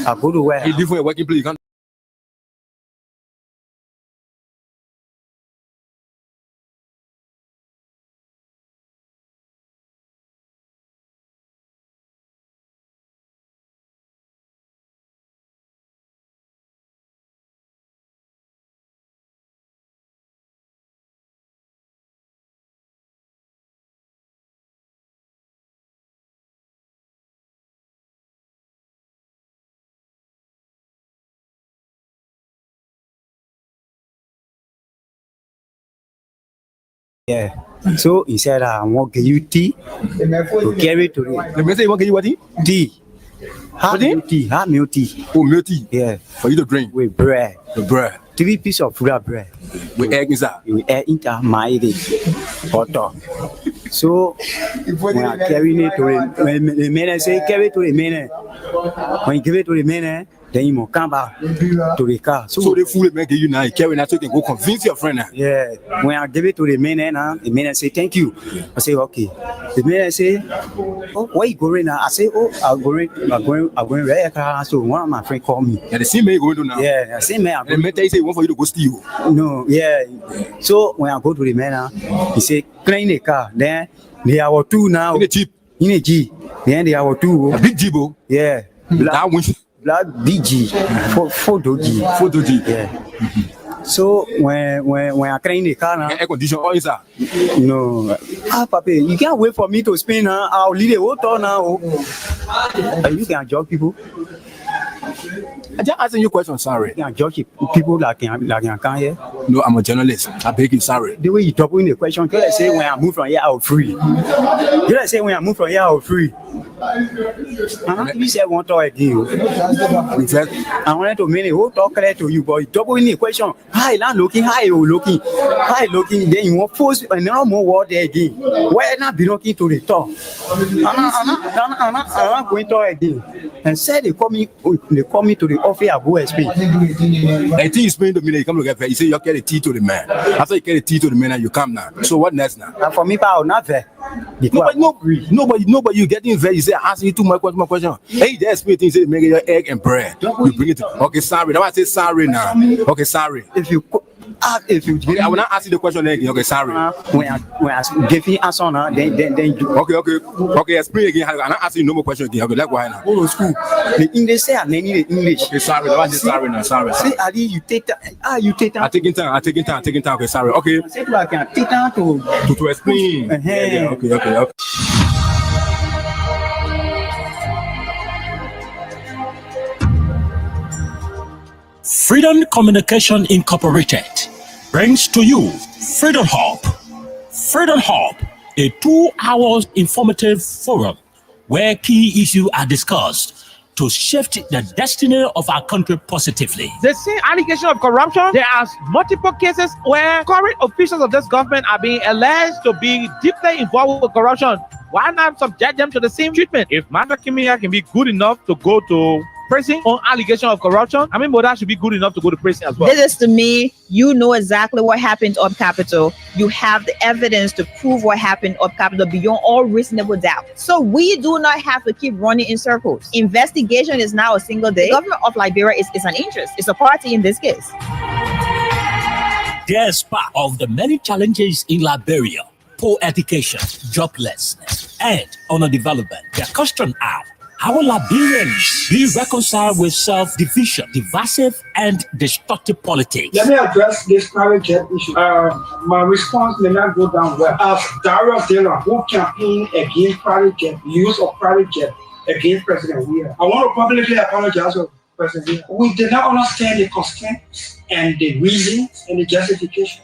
I go to where? You live for a working place. You can't. Yeah. So he said, I want to give you tea to carry to the The man say he want to give you what? tea. What is Tea. Hot milk tea. Oh, milk tea. Yeah. For you to drink. With bread. The bread. 3 pieces of real bread. With egg inside. With egg inside my butter. So when I carry it to the man, say carry to the man. When you give it to the man, then you must come back to the car. So the food make you now, you carry that so you can go convince your friend now. Yeah. When I give it to the man, the man say thank you. I say okay. The man say, oh, where you going now? I say, oh, I'm going right car. So one of my friends called me. Yeah, the same man you going to now. Yeah, the same man. And the man tell you say he want for you to go steal. No, yeah. So when I go to the man, he say clean the car. Then they are two now. In the Jeep. In a Jeep. Then they are two. A big Jeep. Yeah. That one. Black BG, photo G. Yeah. So when I clean the car now, air condition all inside. No, Papa, you can't wait for me to spin now. I'll leave the water now. You can judge people. I just asking you a question, sorry. You can judge people like you can here. No, I'm a journalist. I beg you, sorry. The way you talk in the question, you say when I move from here, I'll free. You say when I move from here, I'll free. You said one talk again. I wanted to make a whole talk clear to you, but you double in the question. Hi, land looking, hi, you looking, hi, looking. Then you want post another more word there again. Why not be looking to the top? I'm not going to talk again. And said they call me to the office. I go explain. I think you explain to me that you come to get. You say you get the tea to the man. After you get the tea to the man, and you come now. So what next now? And for me, I will not there. Nobody, you getting very. You say asking you too much question. Hey, just explain things. Say make your egg and bread. You bring it. Okay, sorry. Now I say sorry now. Okay, sorry. If you okay, I will not ask you the question again. Okay, sorry. When I give you answer now, then you. Okay. Explain again. I'm not asking you no more question again. Okay, let's go ahead now. Go to school. The English say I need the English. Okay, sorry. Now I say sorry now. Sorry. Say Ali, you take time. You take time. I'm taking time. Okay, sorry. Okay. Say I can take time to explain. Yeah, okay. Freedom Communication Incorporated brings to you Freedom Hub. Freedom Hub, a 2-hour informative forum where key issues are discussed to shift the destiny of our country positively. The same allegation of corruption, there are multiple cases where current officials of this government are being alleged to be deeply involved with corruption. Why not subject them to the same treatment? If Manda Kimia can be good enough to go to prison on allegation of corruption, I mean, Boda should be good enough to go to prison as well. This is to me, you know exactly what happened up Capitol. You have the evidence to prove what happened up Capitol beyond all reasonable doubt. So we do not have to keep running in circles. Investigation is now a single day. The government of Liberia is an interest. It's a party in this case. Despite of the many challenges in Liberia, poor education, joblessness, and underdevelopment, the question are, how will Liberians be reconciled with self-division, divisive, and destructive politics? Let me address this private jet issue. My response may not go down well. As Dario Taylor, who campaigned against private jet, use of private jet against President Weir, I want to publicly apologize to President Weir. We did not understand the constraints and the reasons and the justification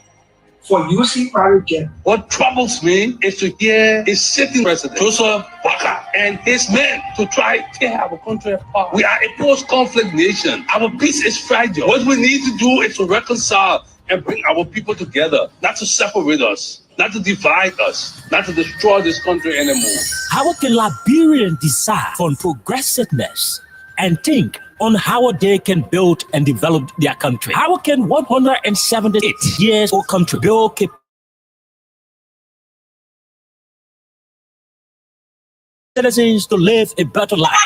for using private jet. What troubles me is to hear a sitting president, Joseph Walker, and his men to try to tear our country apart. We are a post-conflict nation. Our peace is fragile. What we need to do is to reconcile and bring our people together, not to separate us, not to divide us, not to destroy this country anymore. How can Liberians decide on progressiveness and think on how they can build and develop their country? How can 178 years old country build citizens to live a better life?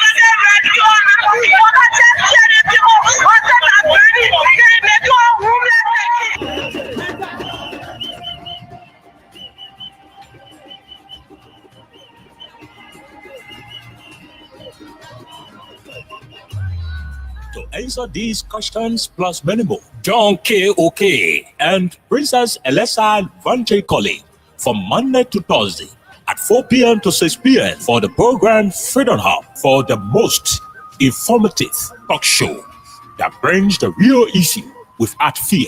To answer these questions plus many more, John K.O.K. and Princess Elessa Vante Colley from Monday to Thursday at 4 p.m. to 6 p.m. for the program Freedom Hub, for the most informative talk show that brings the real issue without fear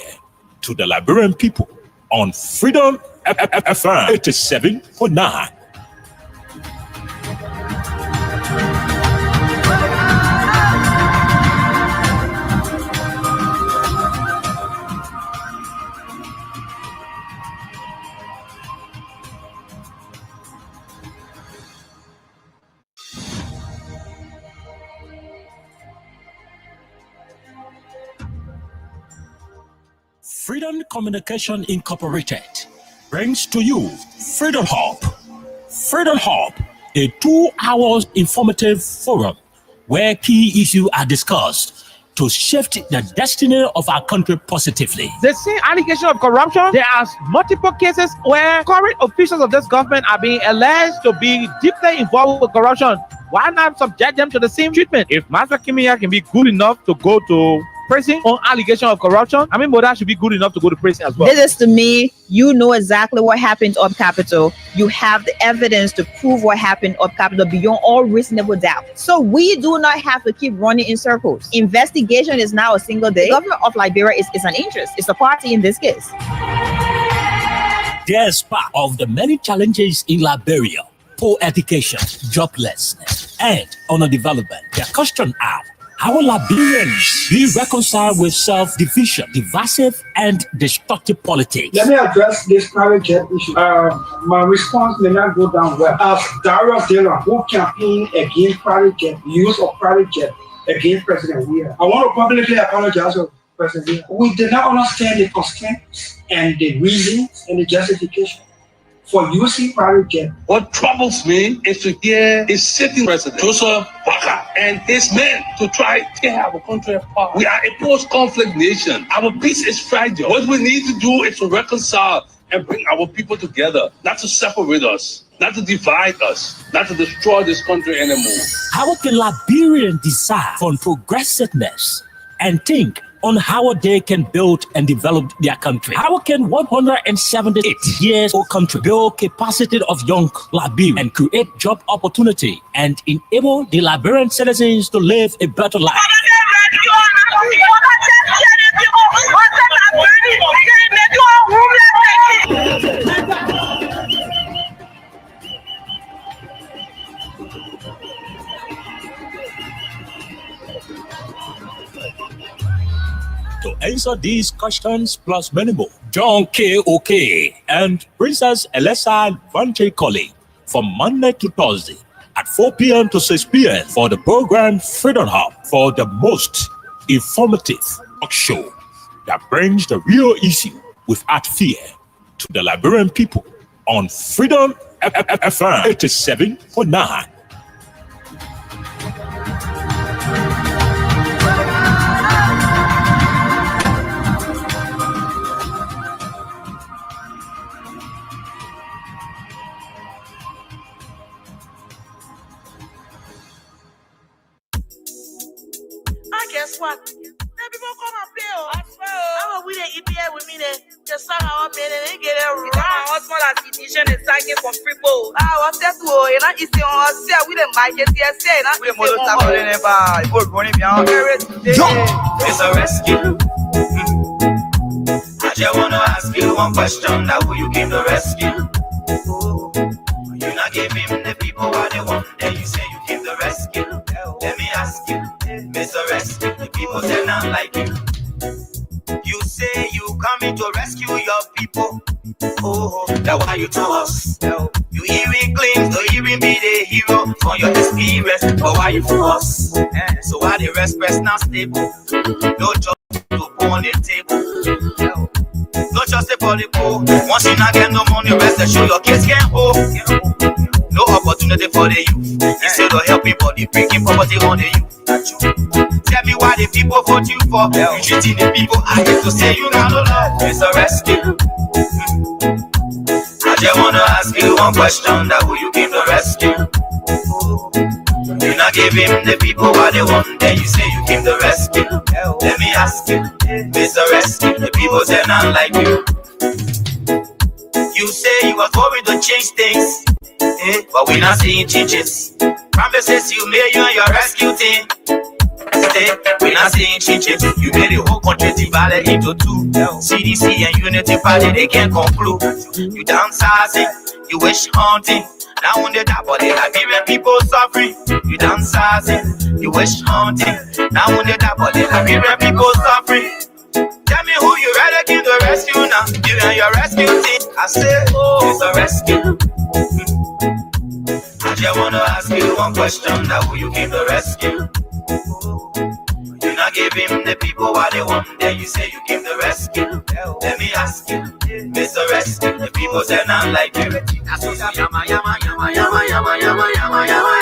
to the Liberian people on Freedom FM 87.9. Freedom Communication Incorporated brings to you Freedom Hub. Freedom Hub, a 2-hour informative forum where key issues are discussed to shift the destiny of our country positively. The same allegation of corruption, there are multiple cases where current officials of this government are being alleged to be deeply involved with corruption. Why not subject them to the same treatment? If Master Kimia can be good enough to go to prison on allegation of corruption, I mean, Moda should be good enough to go to prison as well. This is to me, you know exactly what happened up Capitol. You have the evidence to prove what happened up Capitol beyond all reasonable doubt. So we do not have to keep running in circles. Investigation is now a single day. The government of Liberia is an interest. It's a party in this case. Despite of the many challenges in Liberia, poor education, joblessness, and underdevelopment, the question are, how will Liberians be reconciled with self-division, divisive, and destructive politics? Let me address this private jet issue. My response may not go down well. As Darius Taylor, who campaigned against private jet, use of private jet against President Weir, I want to publicly apologize to President Weir. We did not understand the constraints and the reasons and the justification for using private jet. What troubles me is to hear a sitting president, Joseph Walker, and his men to try to have a country apart. We are a post-conflict nation. Our peace is fragile. What we need to do is to reconcile and bring our people together, not to separate us, not to divide us, not to destroy this country anymore. How can Liberians decide on progressiveness and think on how they can build and develop their country? How can 178 years old country build capacity of young Liberians and create job opportunity and enable the Liberian citizens to live a better life? To answer these questions plus many more, John K.O.K. and Princess Elessa Vante Colley from Monday to Thursday at 4 p.m. to 6 p.m. for the program Freedom Hub, for the most informative talk show that brings the real issue without fear to the Liberian people on Freedom FM 87.9. Guess what? Now people come and play. I swear. How we dey eat here with me then? Just saw our men and they get it right. My husband has petition is taking from people. What's that? You know, it's on us. We didn't buy it here. We didn't buy it. It's a rescue. I just wanna ask you one question. Now who you came to rescue? You not give him the people what they want. Then you say you came to rescue. Let me ask you, Mr. Rescue, the people say not like you. You say you coming to rescue your people. Oh, that's why you to us. You even claim to even be the hero for your experience, but why you for us? So why the rest not stable? No job to put on the table. No just for the poor. Once you not get no money, rest assured your kids can't hold. No opportunity for the youth. Instead of helping body, breaking poverty on the youth. Tell me why the people vote you for. You treating the people, I get to say you not love. It's a rescue. I just wanna ask you one question. That who you came to rescue? You not not give him the people what they want, then you say you came to rescue. Let me ask you, Mr. Rescue, the people say not like you. You say you are going to change things, but we're not seeing changes. Promises you made, you and your rescue team. We're not seeing changes. You made the whole country divided into two. CDC and Unity Party, they can't conclude. You downsizing, you wish hunting. Now on the top of the Liberian people suffering. You downsizing, you wish hunting. Now on the top of the Liberian people suffering. Tell me who you rather give the rescue now. You and your rescue team. I say, oh, it's a rescue. I just wanna ask you one question. Now who you give the rescue? You not give him the people what they want, then you say you give the rescue. Let me ask you, Mr. Rescue, the people say not like you. That's what yama yama yama yama yama yama yama yama.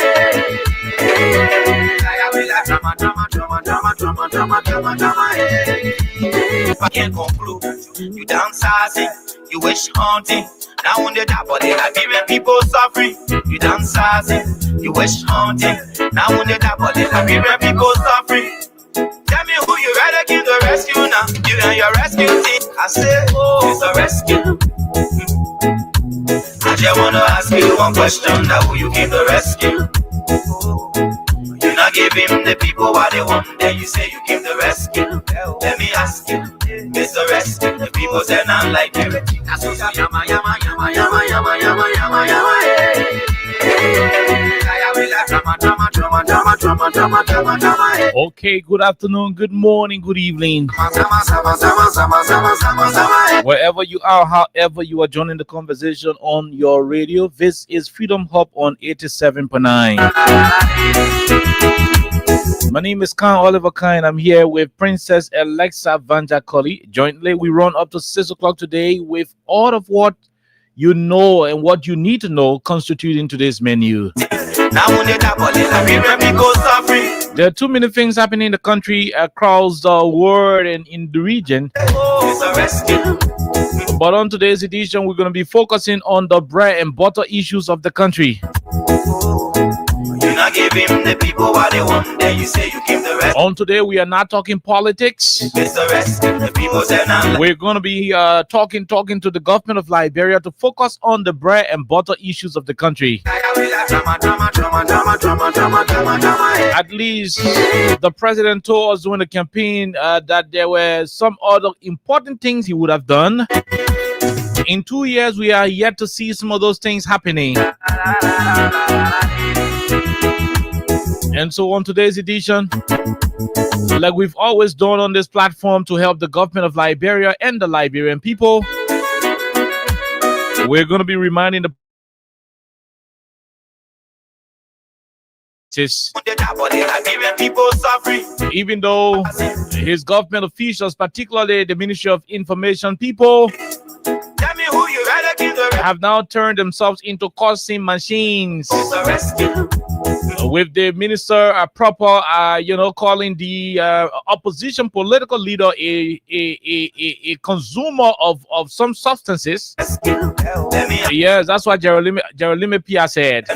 I can't conclude. You downsizing, you wish hunting. Now on the top of the Liberian people suffering. You downsizing, you wish hunting. Now on the top of the Liberian people suffering. Tell me who you rather give the rescue now. You and your rescue team. I say, oh, it's a rescue. I just wanna ask you one question. Now who you give the rescue? You not give him the people what they want, then you say you give the rescue. Let me ask you, Mr. Rescue, the people say not like you. That's what yama yama yama yama yama yama yama yama. Okay, good afternoon, good morning, good evening. Wherever you are, however you are joining the conversation on your radio, this is Freedom Hub on 87.9. My name is Khan Oliver Khan. I'm here with Princess Alexa Vanja Colley. Jointly, we run up to 6 o'clock today with all of what you know and what you need to know constituting today's menu. There are too many things happening in the country, across the world, and in the region. But on today's edition, we're going to be focusing on the bread and butter issues of the country. You not give him the people what they want, then you say you give the rest. On today, we are not talking politics. The people say not. We're going to be talking to the government of Liberia to focus on the bread and butter issues of the country. At least the president told us during the campaign that there were some other important things he would have done. In 2 years, we are yet to see some of those things happening. And so on today's edition, like we've always done on this platform to help the government of Liberia and the Liberian people, we're going to be reminding the even though his government officials, particularly the Ministry of Information people, have now turned themselves into cursing machines. With the minister calling the opposition political leader a consumer of some substances. Yes, that's what Jerolime Pia said.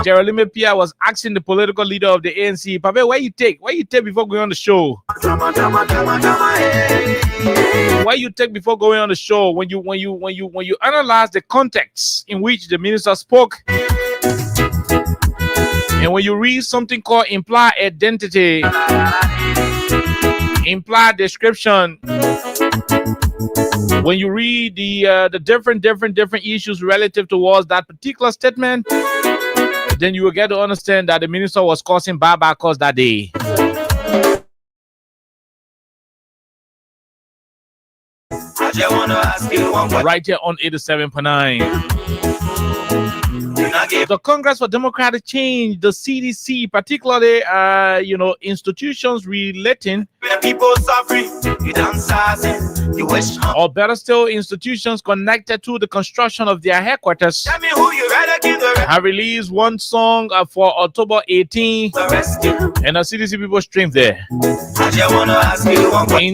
Jerolime Pia was asking the political leader of the ANC, Papa, where you take before going on the show? Why you take before going on the show when you analyze the context in which the minister spoke, and when you read something called implied identity, implied description, when you read the different issues relative towards that particular statement, then you will get to understand that the minister was causing bad cause that day. Right here on 87.9. The Congress for Democratic Change, the CDC, particularly institutions relating, people suffering, or better still, institutions connected to the construction of their headquarters, tell me who you rather give the have released one song for October 18, and the CDC people streamed there.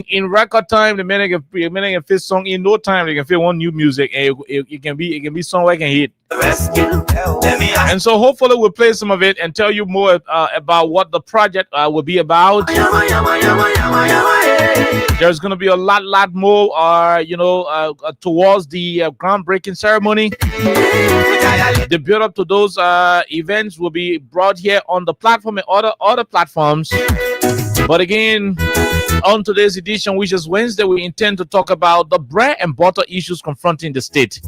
In record time, the men can fit song in no time. They can fit one new music, and it can be song where I can hit. rescue. Let me ask And so hopefully we'll play some of it and tell you more about what the project will be about. There's going to be a lot more, towards the groundbreaking ceremony. The build up to those events will be brought here on the platform and other platforms. But again, on today's edition, which is Wednesday, we intend to talk about the bread and butter issues confronting the state.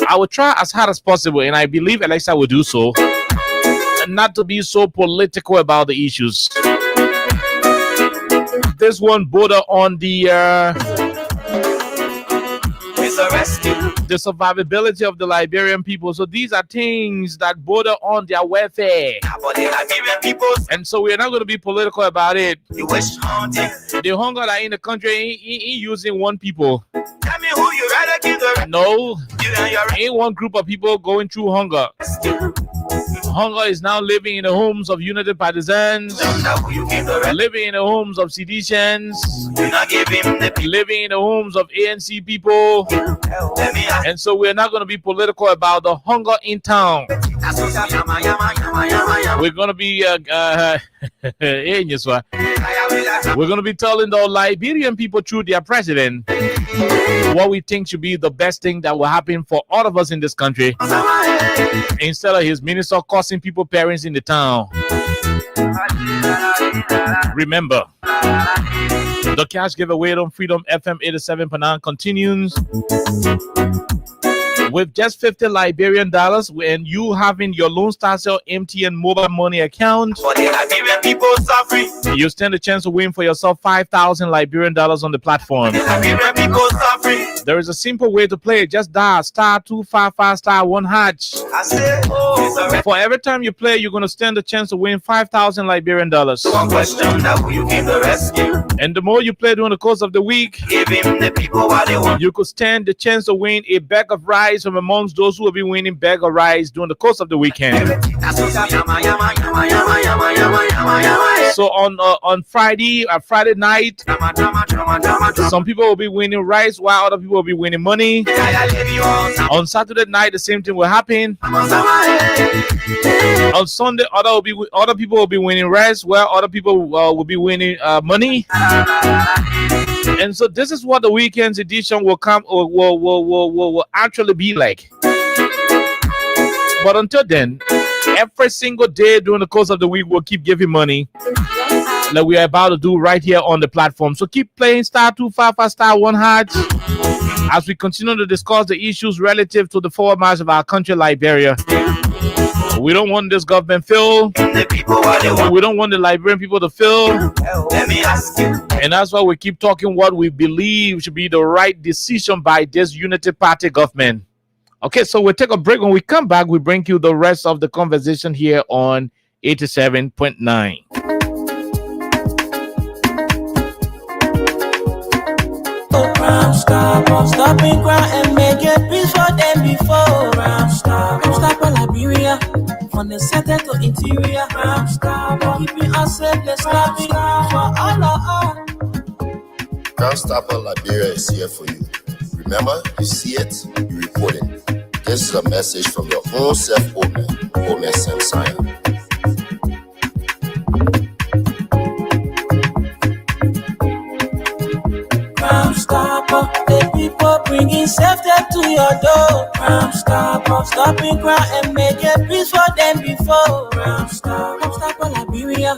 I will try as hard as possible, and I believe Alexa will do so, and not to be so political about the issues. This one border on the survivability of the Liberian people. So these are things that border on their welfare. And so we're not going to be political about it. The hunger that in the country ain't using one people. Tell me who you rather give the No, you and your ain't one group of people going through hunger. rescue. Hunger is now living in the homes of United Partisans, Don't know who you give the rescue. living in the homes of seditions, You not give him the living in the homes of ANC people. Let me ask. And so we're not going to be political about the hunger in town. That's what yama, yama, yama, yama, yama. We're going to be We're we're going to be telling the Liberian people through their president what we think should be the best thing that will happen for all of us in this country, instead of his minister causing people parents in the town. Remember, the cash giveaway on Freedom FM 87.9 continues with just $50 Liberian dollars, and you having your Lone Star Cell MTN mobile money account. For the Liberian people suffering. You stand a chance to win for yourself 5,000 Liberian dollars on the platform. The Liberian people suffering. There is a simple way to play it. Just dial *255*1#. I said, oh, For every time you play, you're going to stand a chance to win 5,000 Liberian dollars. one question that who you give the rescue. And the more you play during the course of the week, Give him the people what they want. you could stand the chance to win a bag of rice from amongst those who will be winning bag of rice during the course of the weekend. That's what yama, yama, yama, yama, yama, yama, yama, yama. So on Friday night, Drama, drama, drama, drama, drama. some people will be winning rice while other people will be winning money. On Saturday night, the same thing will happen. On Sunday, other people will be winning rice while other people will be winning money. And so this is what the weekend's edition will actually be like. But until then, every single day during the course of the week, we'll keep giving money like we are about to do right here on the platform. So keep playing *255*1# as we continue to discuss the issues relative to the forward march of our country, Liberia. We don't want this government fail. The people what they want. We don't want the Liberian people to fail. Let me ask you. And that's why we keep talking what we believe should be the right decision by this Unity Party government. Okay, so we'll take a break. When we come back, we bring you the rest of the conversation here on 87.9. Stop and cry and make a peace for them before. Stop Liberia from the center to interior. Keeping us safe, let's stop it for all of us. Crime Stopper Liberia is here for you. Remember, you see it, you report it. This is a message from your own self, Omen Samsaya. Crime Stopper, the people bringing safety to your door. Crime Stopper, stopping crime and make a peace for them before. Crime Stopper Liberia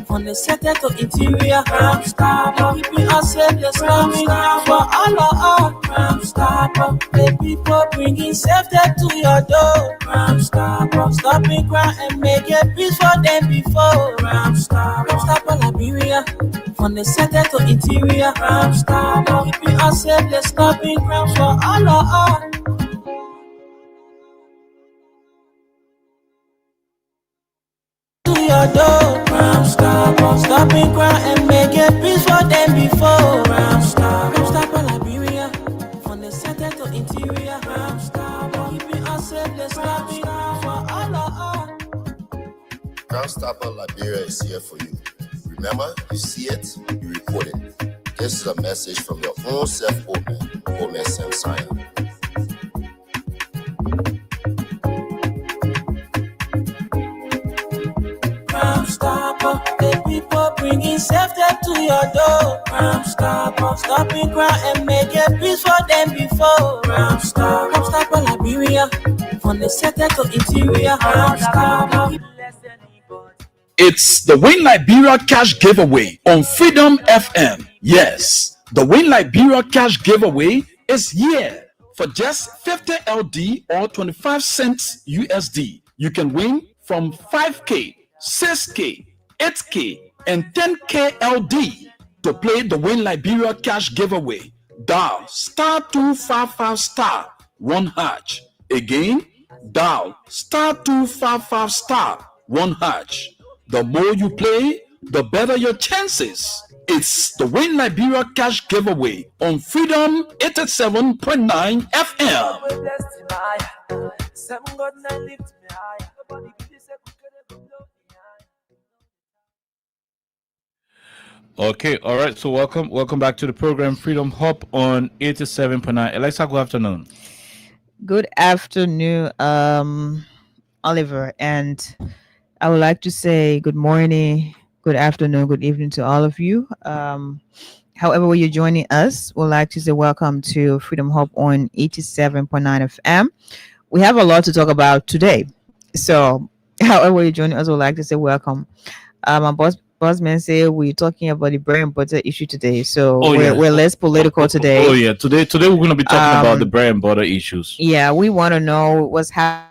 from the center to interior. Crime Stopper, keeping us safe, let's stop it for all of us. Crime Stopper, the people bringing safety to your door. Crime Stopper, stopping crime and make a peace for them before. Crime Stopper Liberia from the center to interior. Crime Stopper, keeping us safe, let's stop it crime for all of us. To your door, Crime Stopper, stopping crime and make a peace for them before. Crime Stopper Liberia from the center to interior. Crime Stopper, keeping us safe, let's stop it for all of us. Crime Stopper Liberia is here for you. Remember, you see it, you report it. This is a message from your own self, Omen Samsaya. Crime Stopper, the people bringing safety to your door. Crime Stopper, stopping crime and making peace for them before. Crime Stopper, Liberia, from the center to interior. Crime Stopper. It's the Win Liberia Cash Giveaway on Freedom FM. Yes, the Win Liberia Cash Giveaway is here. For just 50 LD or 25 cents USD, you can win from 5K, 6K, 8K, and 10K LD. To play the Win Liberia Cash Giveaway, dial *255*1#. Again, dial *255*1#. The more you play, the better your chances. It's the Win Liberia Cash Giveaway on Freedom 87.9 FM. Okay, all right. So welcome back to the program Freedom Hop on 87.9. Alexa, good afternoon. Good afternoon, Oliver, and I would like to say good morning, good afternoon, good evening to all of you. However, when you're joining us, we'd like to say welcome to Freedom Hop on 87.9 FM. We have a lot to talk about today. So, however you're joining us, we'd like to say welcome. My bossman say we're talking about the bread and butter issue today. So we're less political today. Oh yeah, today we're going to be talking about the bread and butter issues. Yeah, we want to know what's happening.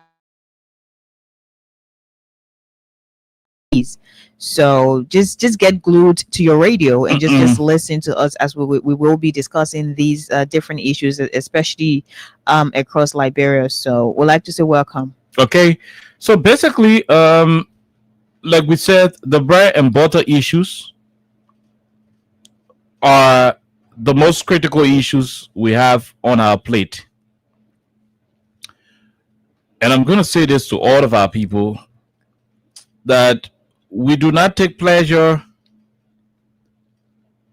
So just get glued to your radio and just listen to us as we will be discussing these different issues, especially across Liberia. So we'd like to say welcome. Okay, so basically, like we said, the bread and butter issues are the most critical issues we have on our plate. And I'm going to say this to all of our people, that we do not take pleasure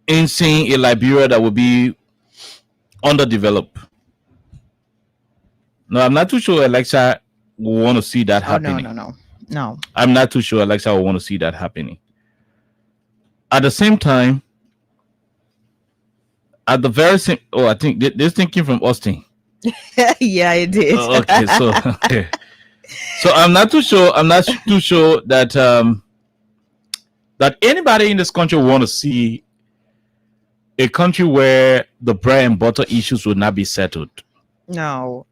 in seeing a Liberia that will be underdeveloped. No, I'm not too sure Alexa will want to see that happening. No. I'm not too sure Alexa will want to see that happening. At the same time, at the very same, I think this thinking from Austin. Yeah, it did. Okay, so I'm not too sure that that anybody in this country will want to see a country where the bread and butter issues will not be settled. No.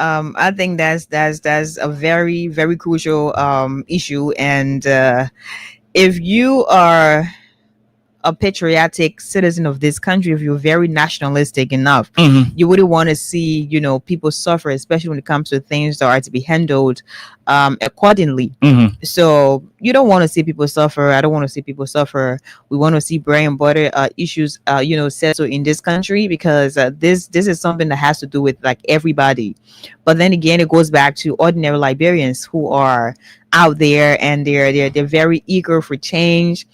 I think that's a very, very crucial issue. And if you are a patriotic citizen of this country, if you're very nationalistic enough, you wouldn't want to see, people suffer, especially when it comes to things that are to be handled accordingly. So you don't want to see people suffer. I don't want to see people suffer. We want to see bread and butter issues, settled in this country, because this is something that has to do with like everybody. But then again, it goes back to ordinary Liberians who are out there, and they're very eager for change.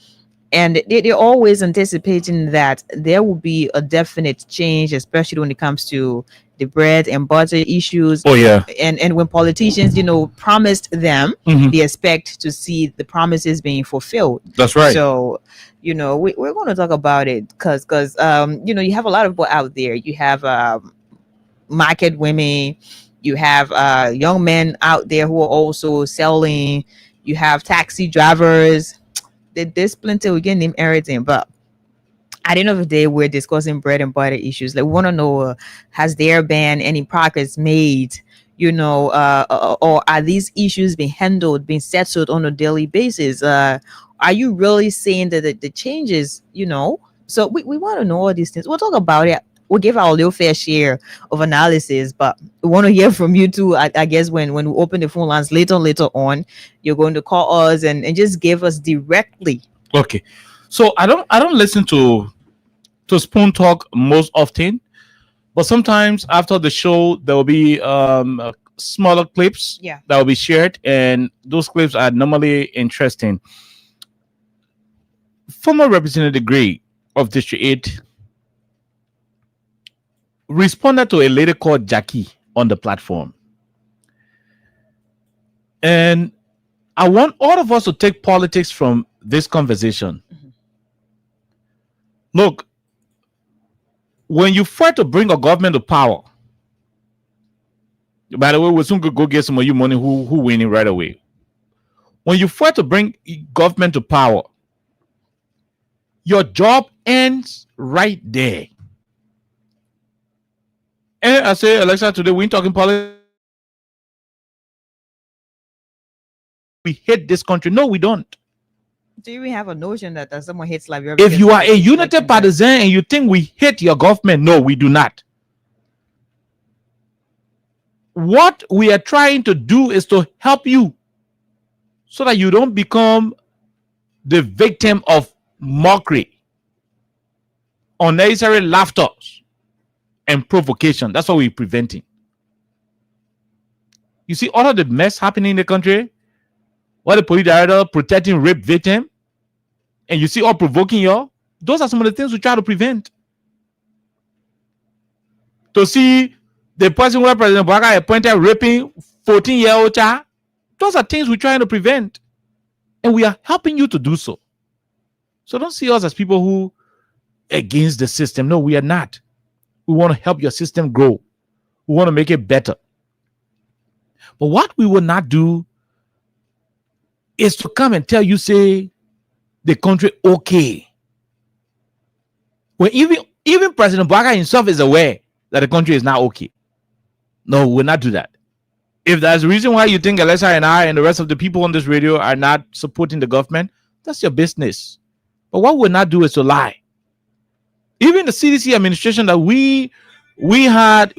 And they're always anticipating that there will be a definite change, especially when it comes to the bread and butter issues. Oh yeah. And when politicians, promised them, they expect to see the promises being fulfilled. That's right. So, we're going to talk about it because you have a lot of people out there. You have market women. You have young men out there who are also selling. You have taxi drivers. There's plenty. We can name everything, but at the end of the day, we're discussing bread and butter issues. Like, we want to know, has there been any progress made? Or are these issues being handled, being settled on a daily basis? Are you really seeing that the changes? So we want to know all these things. We'll talk about it. We'll give our little fair share of analysis, but we want to hear from you too. I guess when we open the phone lines later on, you're going to call us and just give us directly. Okay, so I don't listen to Spoon Talk most often, but sometimes after the show there will be smaller clips that will be shared, and those clips are normally interesting. Former Representative Gray of District 8 responded to a lady called Jackie on the platform, and I want all of us to take politics from this conversation. Look, when you fight to bring a government to power, by the way, we'll soon go get some of you money who winning right away. When you fight to bring government to power, your job ends right there. And I say, Alexa, today we ain't talking politics. We hate this country. No, we don't. Do you even have a notion that someone hates Liberia? If you are a united partisan and you think we hate your government, no, we do not. What we are trying to do is to help you so that you don't become the victim of mockery, unnecessary laughter, and provocation. That's what we're preventing. You see all of the mess happening in the country, while the police director protecting rape victim, and you see all provoking y'all. Those are some of the things we try to prevent. To see the person where President Barack appointed raping 14-year-old child, those are things we're trying to prevent, and we are helping you to do so. So don't see us as people who against the system. No, we are not. We want to help your system grow. We want to make it better. But what we will not do is to come and tell you, say, the country okay. When even President Barack himself is aware that the country is not okay. No, we'll not do that. If there's a reason why you think Alexa and I and the rest of the people on this radio are not supporting the government, that's your business. But what we'll not do is to lie. Even the CDC administration that we had,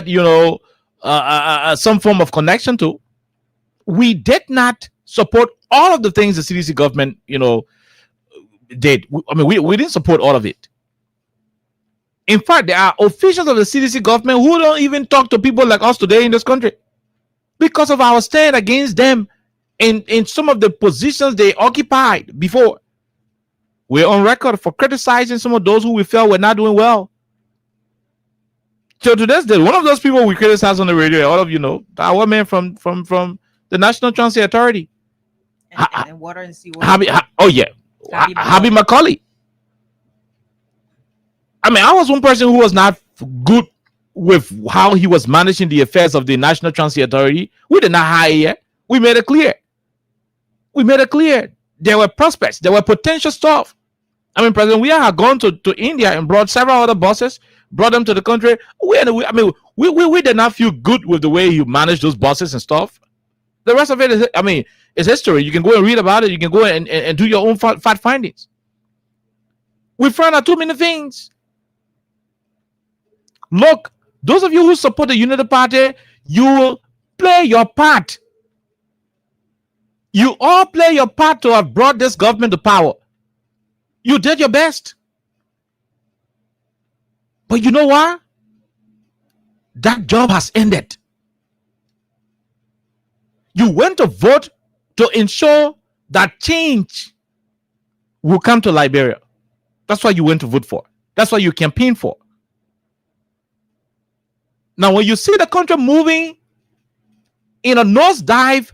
you know, some form of connection to, we did not support all of the things the CDC government, you know, did. We didn't support all of it. In fact, there are officials of the CDC government who don't even talk to people like us today in this country because of our stand against them in some of the positions they occupied before. We're on record for criticizing some of those who we felt were not doing well. So to this day, one of those people we criticize on the radio, all of you know, our man from the National Transit Authority. And water and seawater. Habib Macaulay. I mean, I was one person who was not good with how he was managing the affairs of the National Transit Authority. We did not hire yet. We made it clear. There were prospects. There were potential stuff. I mean, President Weah had gone to India and brought several other buses, brought them to the country. We did not feel good with the way he managed those buses and stuff. The rest of it is, it's history. You can go and read about it. You can go and do your own fact findings. We found out too many things. Look, those of you who support the Unity Party, you will play your part. You all play your part to have brought this government to power. You did your best. But you know what? That job has ended. You went to vote to ensure that change will come to Liberia. That's what you went to vote for. That's what you campaigned for. Now, when you see the country moving in a nosedive,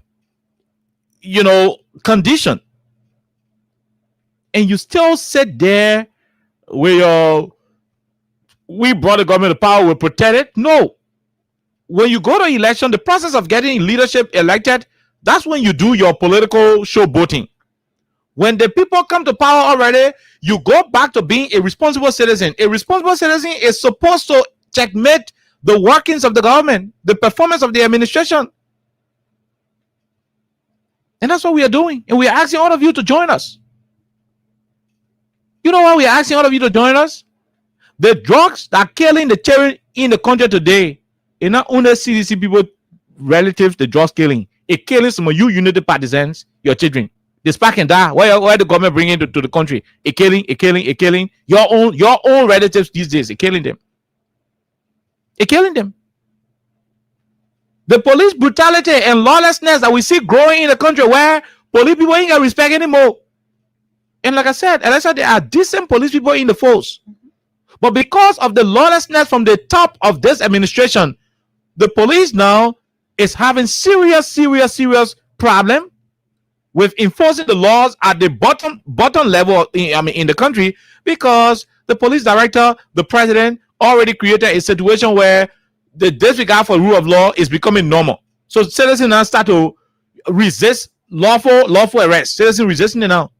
condition, and you still sit there where we brought the government to power, we protect it. No. When you go to election, the process of getting leadership elected, that's when you do your political showboating. When the people come to power already, you go back to being a responsible citizen. A responsible citizen is supposed to checkmate the workings of the government, the performance of the administration. And that's what we are doing. And we are asking all of you to join us. You know why we are asking all of you to join us? The drugs that are killing the children in the country today, it's not only CDC people relatives, the drugs killing. It's killing some of you Unity partisans, your children. They spark and die. Why the government bring into to the country? It's killing your own relatives these days. It's killing them. It's killing them. The police brutality and lawlessness that we see growing in the country, where police people ain't got respect anymore. And like I said, there are decent police people in the force. But because of the lawlessness from the top of this administration, the police now is having serious problem. with enforcing the laws at the bottom level in the country, because the police director, the president, already created a situation where the disregard for rule of law is becoming normal. So citizens now start to resist lawful arrest. Citizens resisting it now.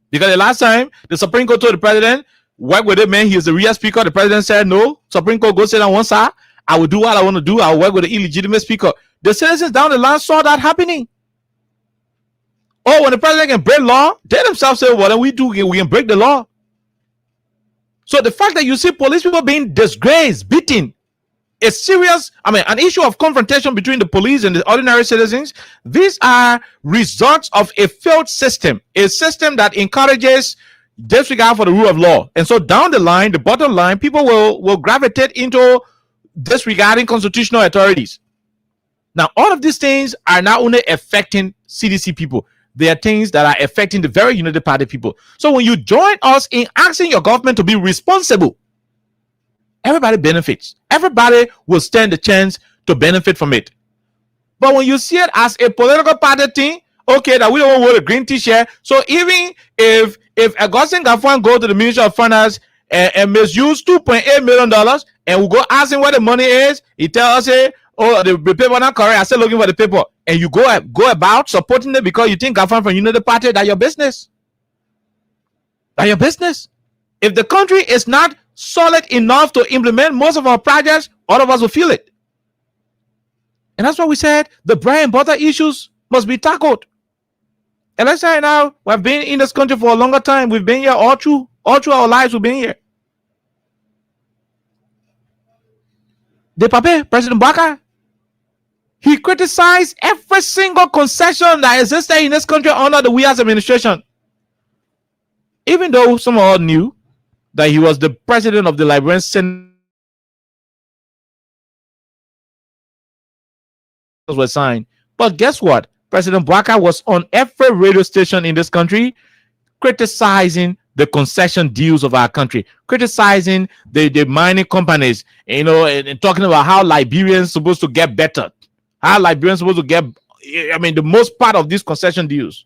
Because the last time the Supreme Court told the president, work with it, man, he is the real speaker. The president said no. Supreme Court go sit down one side. I will do what I want to do. I will work with the illegitimate speaker. The citizens down the line saw that happening. Oh, when the president can break law, they themselves say, well, then we can break the law. So the fact that you see police people being disgraced, beaten, a serious, an issue of confrontation between the police and the ordinary citizens, these are results of a failed system, a system that encourages disregard for the rule of law. And so down the line, the bottom line, people will gravitate into disregarding constitutional authorities. Now, all of these things are not only affecting CDC people, they are things that are affecting the very United Party people. So when you join us in asking your government to be responsible, everybody benefits. Everybody will stand the chance to benefit from it. But when you see it as a political party thing, okay, that we don't want to wear a green t-shirt. So even if Augustine Gafwan go to the Ministry of Finance and misuse $2.8 million, and we go ask him where the money is, he tell us, hey, oh, the paper not correct. I still looking for the paper, and you go about supporting it because you think Gafwan from United Party, that your business. That your business. If the country is not solid enough to implement most of our projects, all of us will feel it. And that's why we said the bread and butter issues must be tackled. And let's say now, we've been in this country for a longer time. We've been here all through our lives. We've been here. The Pape, President Baka, he criticized every single concession that existed in this country under the Wias administration. Even though some of us knew that he was the president of the Liberian Senate were signed. But guess what? President Baka was on every radio station in this country criticizing the concession deals of our country, criticizing the mining companies, and talking about how Liberians supposed to get better, how Liberians supposed to get, the most part of these concession deals.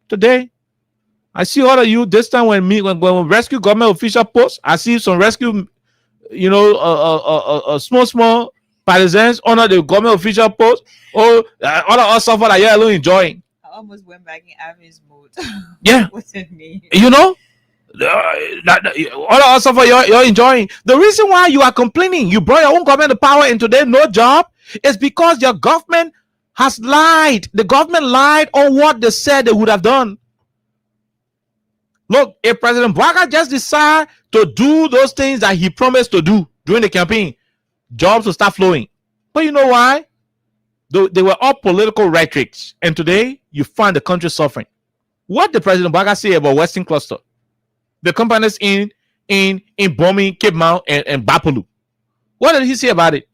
Today, I see all of you this time when rescue government official posts, I see some rescue, small partisans under the government official post. Oh, all of us suffer that you're alone enjoying. I almost went back in Avin's mode. Yeah. Wasn't me. All of us suffer you're enjoying. The reason why you are complaining, you brought your own government to power and today no job, is because your government has lied. The government lied on what they said they would have done. Look, if President Baka just decide to do those things that he promised to do during the campaign, jobs will start flowing. But you know why? They were all political rhetorics. And today, you find the country suffering. What did President Baka say about Western Cluster? The companies in bombing Cape Mount and Bapolu. What did he say about it?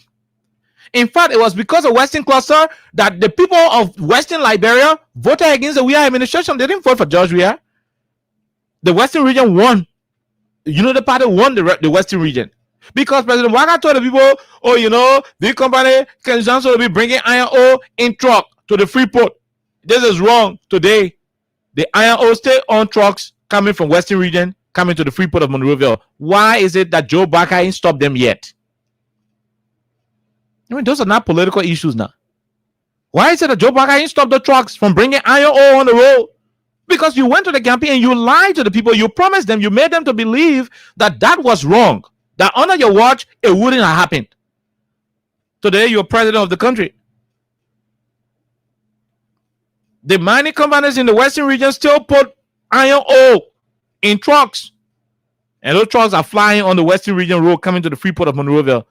In fact, it was because of Western Cluster that the people of Western Liberia voted against the Weah administration. They didn't vote for George Weah. The Western region won. The party won the Western region. Because President Baka told the people, the company can also be bringing iron ore in truck to the Freeport. This is wrong. Today, the iron ore stay on trucks coming from Western region, coming to the Freeport of Monrovia. Why is it that Joe Baka ain't stopped them yet? Those are not political issues now. Why is it that Joe Baka ain't stopped the trucks from bringing iron ore on the road? Because you went to the campaign and you lied to the people. You promised them, you made them to believe that was wrong. That under your watch, it wouldn't have happened. Today, you're president of the country. The mining companies in the Western region still put iron ore in trucks. And those trucks are flying on the Western region road coming to the Freeport of Monrovia.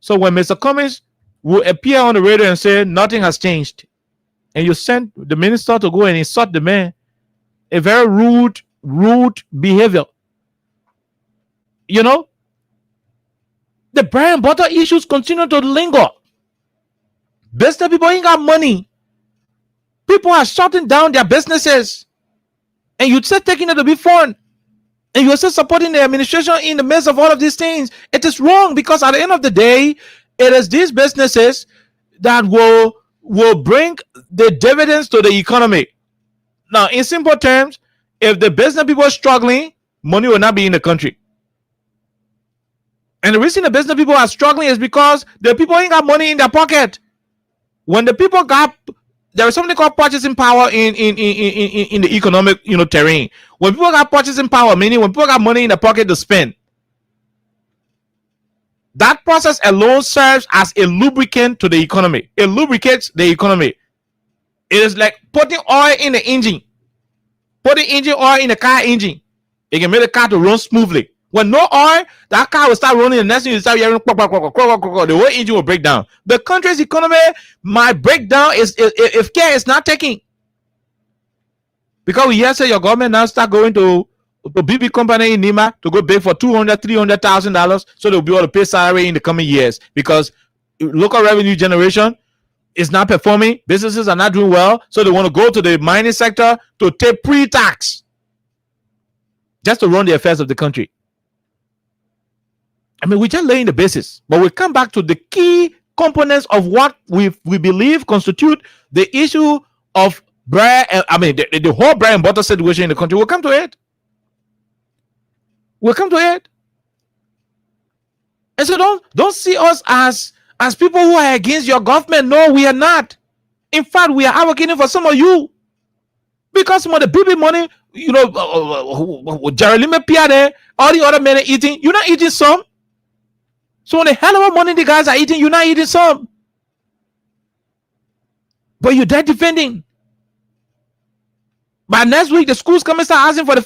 So when Mr. Cummings will appear on the radio and say nothing has changed, and you send the minister to go and insult the man, a very rude behavior. The bread and butter issues continue to linger. Business people ain't got money. People are shutting down their businesses. And you're still taking it to be fun. And you're still supporting the administration in the midst of all of these things. It is wrong because at the end of the day, it is these businesses that will will bring the dividends to the economy. Now, in simple terms, if the business people are struggling, money will not be in the country. And the reason the business people are struggling is because the people ain't got money in their pocket. When the people got, there is something called purchasing power in the economic terrain. When people got purchasing power, meaning when people got money in their pocket to spend, that process alone serves as a lubricant to the economy. It lubricates the economy. It is like putting oil in the engine. Putting engine oil in the car engine. It can make the car to run smoothly. When no oil, that car will start running. The next thing you start hearing, the whole engine will break down. The country's economy might break down if care is not taken. Because we hear say your government now start going to BB company in Nima to go beg for $200,000-$300,000 so they'll be able to pay salary in the coming years because local revenue generation is not performing. Businesses are not doing well, so they want to go to the mining sector to take pre-tax just to run the affairs of the country. I mean, we're just laying the basis, but we come back to the key components of what we believe constitute the issue of bread. I mean, the whole bread and butter situation in the country. We'll come to it. We'll come to it. And so don't see us as people who are against your government. No, we are not. In fact, we are advocating for some of you because some of the BB money, Jeremy Pierre, all the other men are eating. You're not eating some. So when the hell of money the guys are eating, you're not eating some. But you're there defending. By next week, the schools come and start asking for the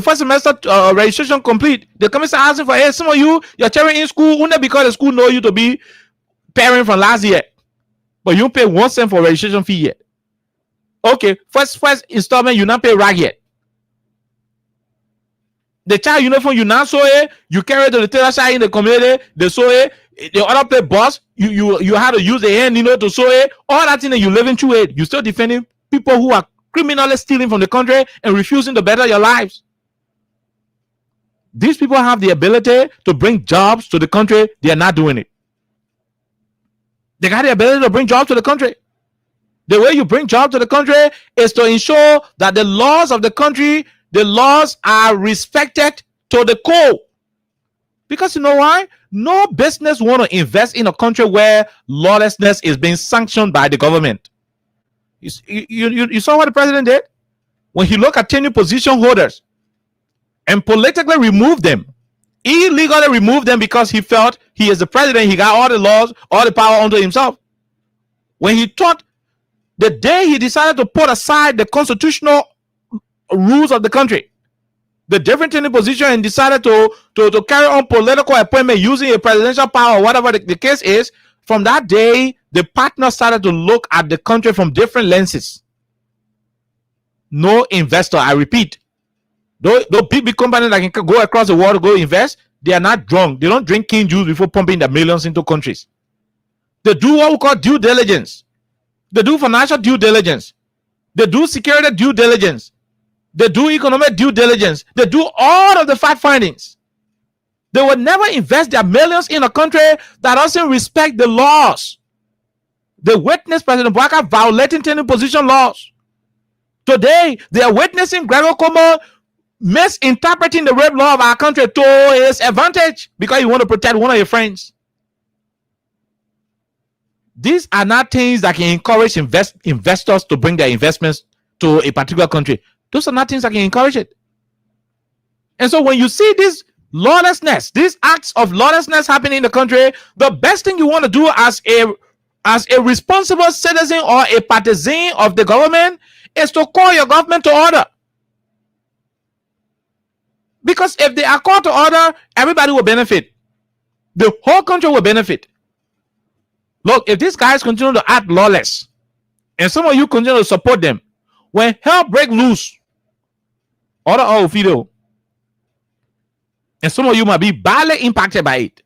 first semester registration complete. They come and start asking for, hey, some of you, your children in school, only because the school know you to be parent from last year. But you don't pay 1 cent for registration fee yet. Okay, first installment, you not pay rag yet. The child uniform, you not sew it, you carry it to the tailor shop in the community, they sew it, the other play boss, you have to use the hand, to sew it, all that thing that you living through it. You still defending people who are criminally stealing from the country and refusing to better your lives. These people have the ability to bring jobs to the country. They are not doing it. They got the ability to bring jobs to the country. The way you bring jobs to the country is to ensure that the laws of the country, the laws are respected to the core. Because you know why? No business want to invest in a country where lawlessness is being sanctioned by the government. You saw what the president did? When he looked at tenure position holders and politically removed them, illegally removed them because he felt he is the president, he got all the laws, all the power under himself. When he thought, the day he decided to put aside the constitutional rules of the country, the different tenure position, and decided to carry on political appointment using a presidential power, whatever the case is, from that day, the partners started to look at the country from different lenses. No investor, I repeat, those big companies that can go across the world to go invest, they are not drunk. They don't drink king juice before pumping their millions into countries. They do what we call due diligence. They do financial due diligence. They do security due diligence. They do economic due diligence. They do all of the fact findings. They will never invest their millions in a country that doesn't respect the laws. They witnessed President Bouaka violating tenure position laws. Today, they are witnessing Gregor Como misinterpreting the rape law of our country to his advantage because you want to protect one of your friends. These are not things that can encourage investors to bring their investments to a particular country. Those are not things that can encourage it. And so when you see this lawlessness, these acts of lawlessness happening in the country, the best thing you want to do as a responsible citizen or a partisan of the government is to call your government to order. Because if they are called to order, everybody will benefit. The whole country will benefit. Look, if these guys continue to act lawless, and some of you continue to support them, when hell break loose, order all video, and some of you might be badly impacted by it.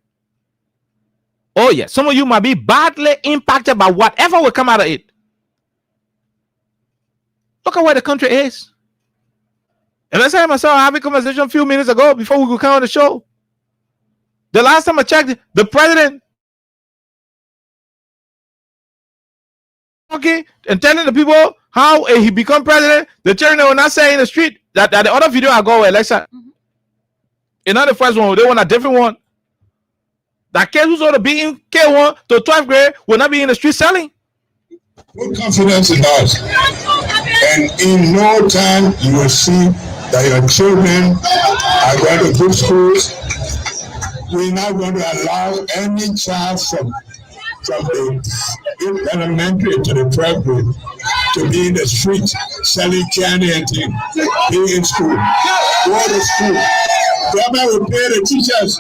Oh yeah, some of you might be badly impacted by whatever will come out of it. Look at where the country is. And let's say myself having a conversation a few minutes ago before we could come on the show. The last time I checked, the president talking and telling the people how he become president. The chairman will not say in the street that the other video I go election. Another first one, they want a different one. That kids who's going to be in K1 to 12th grade will not be in the street selling. Put confidence in us, and in no time you will see that your children are going to good schools. We're not going to allow any child from the elementary to the 12th grade to be in the street selling candy and things. Be in school. Go to school. Government will pay the teachers.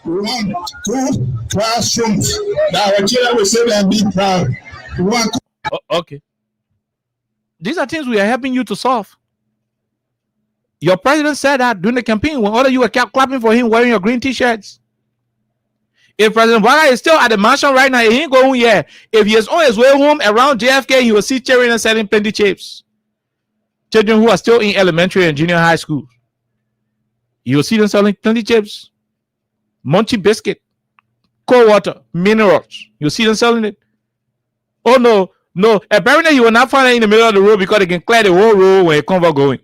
We want 2 classrooms that our children will sit and be proud. We want. Okay. These are things we are helping you to solve. Your president said that during the campaign when all of you were clapping for him wearing your green t-shirts. If President Biden is still at the mansion right now, he ain't going yet. If he is on his way home around JFK, he will see children selling plenty chips. Children who are still in elementary and junior high school. You will see them selling plenty chips. Munchie biscuit, cold water, minerals. You'll see them selling it. Oh no. Apparently you will not find it in the middle of the road because they can clear the whole road when a convoy going.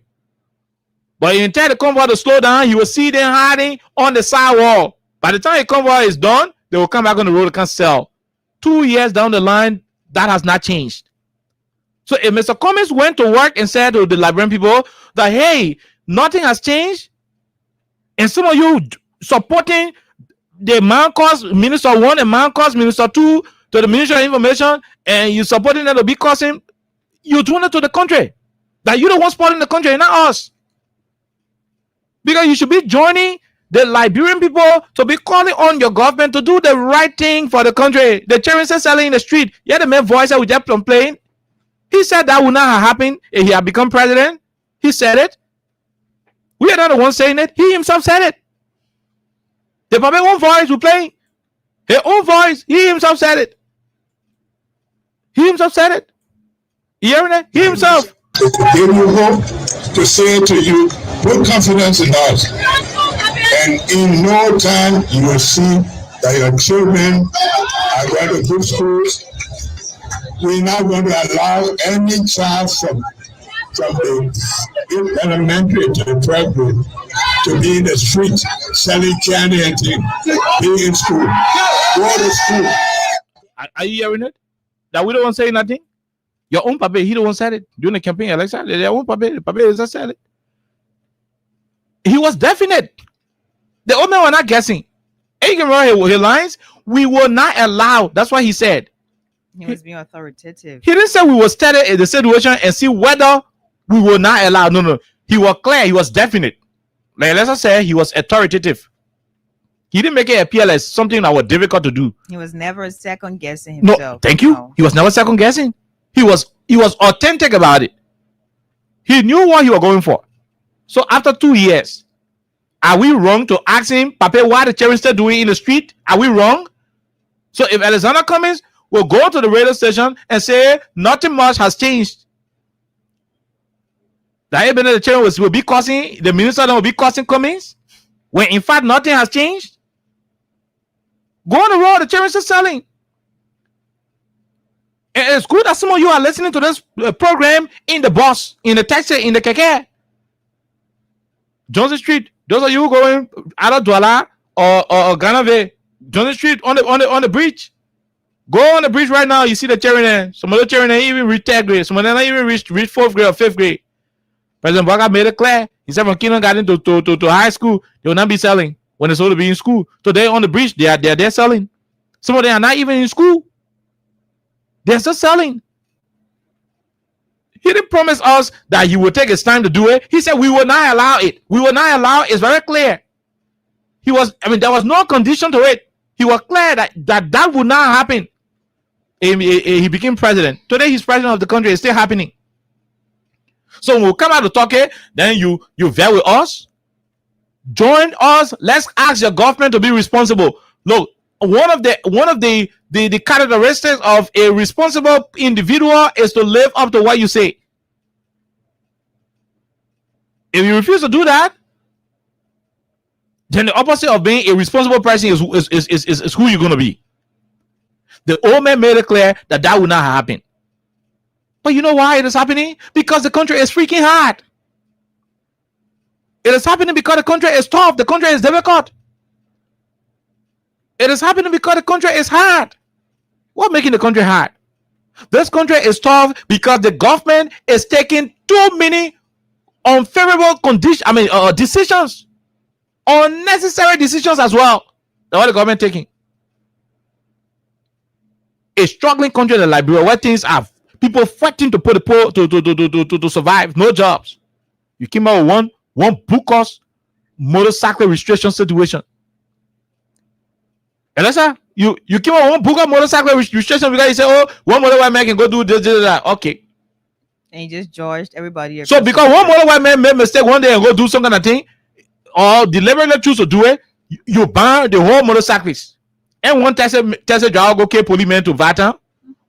But you tell the convoy to slow down, you will see them hiding on the sidewall. By the time the convoy is done, they will come back on the road and can sell. 2 years down the line, that has not changed. So if Mr. Cummings went to work and said to the Liberian people that, hey, nothing has changed, and some of you supporting the man cause Minister 1 and man cause Minister 2 to the Ministry of Information, and you supporting them to be causing, you doing it to the country. That you the one supporting the country, not us. Because you should be joining the Liberian people to be calling on your government to do the right thing for the country. The chairman said selling in the street. Yeah, the main voice that we just complain. He said that would not have happened if he had become president. He said it. We are not the ones saying it. He himself said it. The public own voice we play. His own voice. He himself said it. He himself said it. You hearing it? He himself. To give you hope, to say to you, put confidence in us. And in no time you will see that your children are going to good schools. We're not going to allow any child from the elementary to the 12th grade to be in the street selling candy and things. Be in school. Go to school. Are you hearing it? That we don't want to say nothing? Your own papa, he don't want to say it during the campaign election. Their own papa, the papa is not saying it. He was definite. The old man were not guessing. And you can remember his lines. We will not allow. That's what he said. He was being authoritative. He didn't say we will study in the situation and see whether we will not allow. No. He was clear. He was definite. Like let's say he was authoritative. He didn't make it appear as something that was difficult to do. He was never second guessing himself. No, thank you. No. He was never second guessing. He was authentic about it. He knew what he was going for. So after 2 years, are we wrong to ask him, Papa, what the chairman still doing in the street? Are we wrong? So if Alexander Cummings will go to the radio station and say nothing much has changed, that even the chairman will be causing, the minister will be causing Cummings, when in fact nothing has changed. Go on the road, the chairman is selling. And it's good that some of you are listening to this program in the bus, in the taxi, in the keke. Johnson Street, those of you going out of Douala or Ganave, Johnson Street on the bridge. Go on the bridge right now. You see the chairman there. Some of the chairman there even reach 3rd grade. Some of them not even reach 4th grade or 5th grade. President Baga made it clear. He said from kindergarten to high school, they will not be selling when they're supposed to be in school. So they're on the bridge. They're selling. Some of them are not even in school. They're still selling. He didn't promise us that he would take his time to do it. He said we will not allow it. We will not allow it. It's very clear. There was no condition to it. He was clear that would not happen. He became president. Today he's president of the country. It's still happening. So when we come out to talk it, then you vet with us. Join us. Let's ask your government to be responsible. Look, one of the characteristics of a responsible individual is to live up to what you say. If you refuse to do that, then the opposite of being a responsible person is who you're going to be. The old man made it clear that that would not happen. But you know why it is happening? Because the country is freaking hard. It is happening because the country is tough. The country is difficult. It is happening because the country is hard. What making the country hard? This country is tough because the government is taking too many unfavorable decisions, unnecessary decisions as well. That's what the government taking. A struggling country like Liberia, where things are people fighting to put the poor to survive, no jobs. You came out with one bookers motorcycle registration situation. And that's you came out with one booker motorcycle registration because you say, oh, one motor white man can go do this, that. Okay. And he just judged everybody. So because one motor white man made mistake one day and go do some kind of thing, or deliberately choose to do it, you ban the whole motorcyclist. And one Texas driver go kill policeman to Vatan.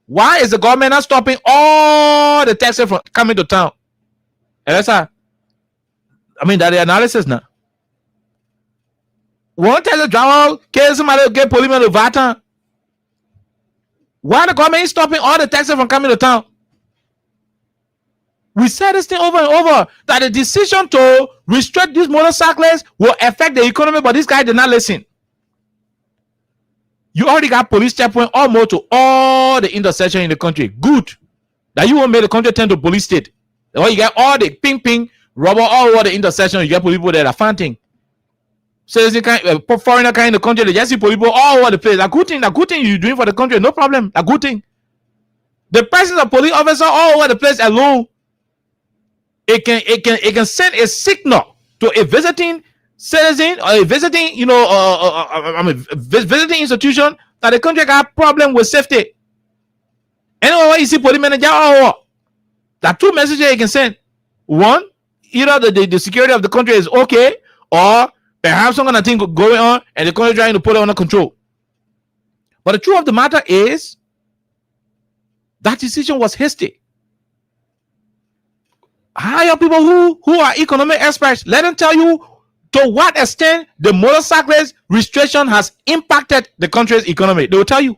Why is the government not stopping all the taxes from coming to town? And that's that the analysis now. One Texas driver kill somebody get policeman to Vatan. Why the government is stopping all the taxes from coming to town? We said this thing over and over that the decision to restrict these motorcyclists will affect the economy, but this guy did not listen. You already got police checkpoint almost to all the intersections in the country. Good. That you won't make the country turn to police state. Or you get all the ping rubber all over the intersection. You get people that are fighting. So this kind foreigner kind of the country, they just see people all over the place. A good thing you're doing for the country, no problem. A good thing. The presence of police officer all over the place alone, it can send a signal to a visiting citizen or a visiting, visiting institution that the country got problem with safety. Anyway, you see police manager, that two messages you can send. One, either the security of the country is okay, or perhaps some kind of thing going on and the country trying to put it under control. But the truth of the matter is that decision was hasty. Hire people who are economic experts. Let them tell you to what extent the motorcyclist restriction has impacted the country's economy. They will tell you.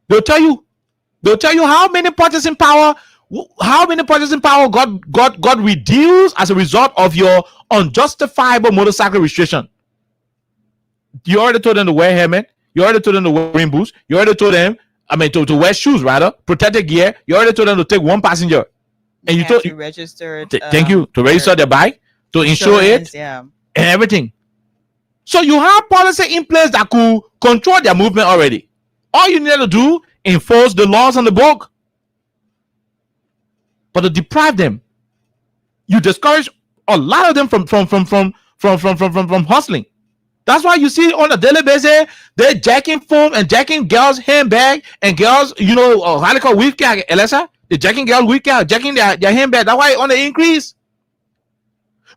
They'll tell you how many purchasing power got reduced as a result of your unjustifiable motorcycle restriction. You already told them to wear helmet. You already told them to wear rain boots. You already told them, to wear shoes, rather, protective gear. You already told them to take one passenger. And you told to register. Thank you to register their bike, to insure it, and everything. So you have policy in place that could control their movement already. All you need to do, enforce the laws on the book. But to deprive them, you discourage a lot of them from hustling. That's why you see on a daily basis they're jacking phone and jacking girls' handbag and girls, how they call weave cap, Elisa. They're jacking girls' weave cap, jacking their handbag. That's why on the increase.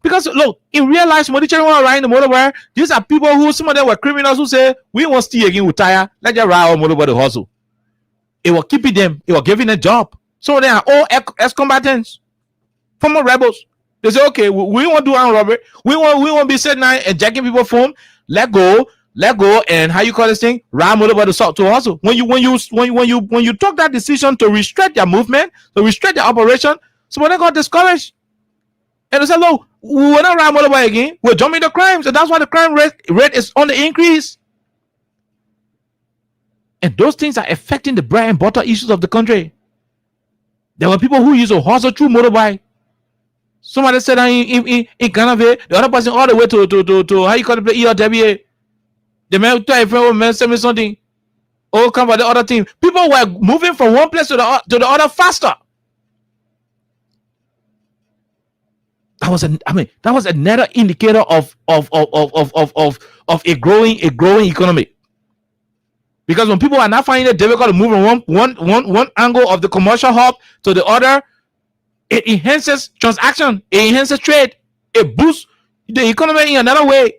Because look, in real life, somebody riding the motorbike, these are people who some of them were criminals who say we won't steal again with tire. Let them ride on motorbike to hustle. It was keeping them. It was giving them a job. So they are all ex-combatants, former rebels. They say, okay, we won't do armed robbery. We won't be sitting there and jacking people phone. Let go, and how you call this thing? Ride motorbike to hustle. When you took that decision to restrict their movement, to restrict their operation, so when they got discouraged, and they said, look, we will not ride motorbike again. We're jumping the crimes, and that's why the crime rate is on the increase. And those things are affecting the bread and butter issues of the country. There were people who used to hustle through motorbike. Somebody said in Canada, the other person all the way to how you call it, ERWA. The man tell a friend, send me something. Oh, come by the other team. People were moving from one place to the other faster. That was another indicator of a growing economy. Because when people are not finding it difficult to move from one angle of the commercial hub to the other, it enhances transaction, it enhances trade, it boosts the economy in another way.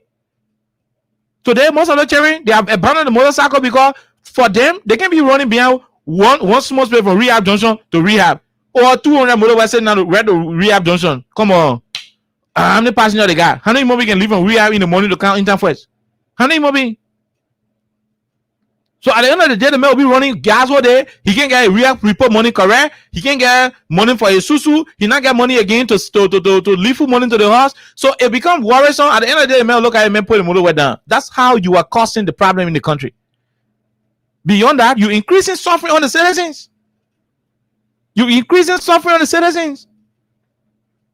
Today, most of the children, they have abandoned the motorcycle because for them, they can be running behind one small space from rehab junction to rehab, or 200 motorbikes sitting down to rehab junction. Come on. How many passengers they got? How many more we can leave from rehab in the morning to count in time first? How many more? So at the end of the day, the man will be running gas all day. He can't get a real report money correct. He can't get money for a susu. He not get money again to leave food money to the house. So it becomes worrisome. At the end of the day, the man look at him and put him all the way down. That's how you are causing the problem in the country. Beyond that, you increasing suffering on the citizens. You increasing suffering on the citizens.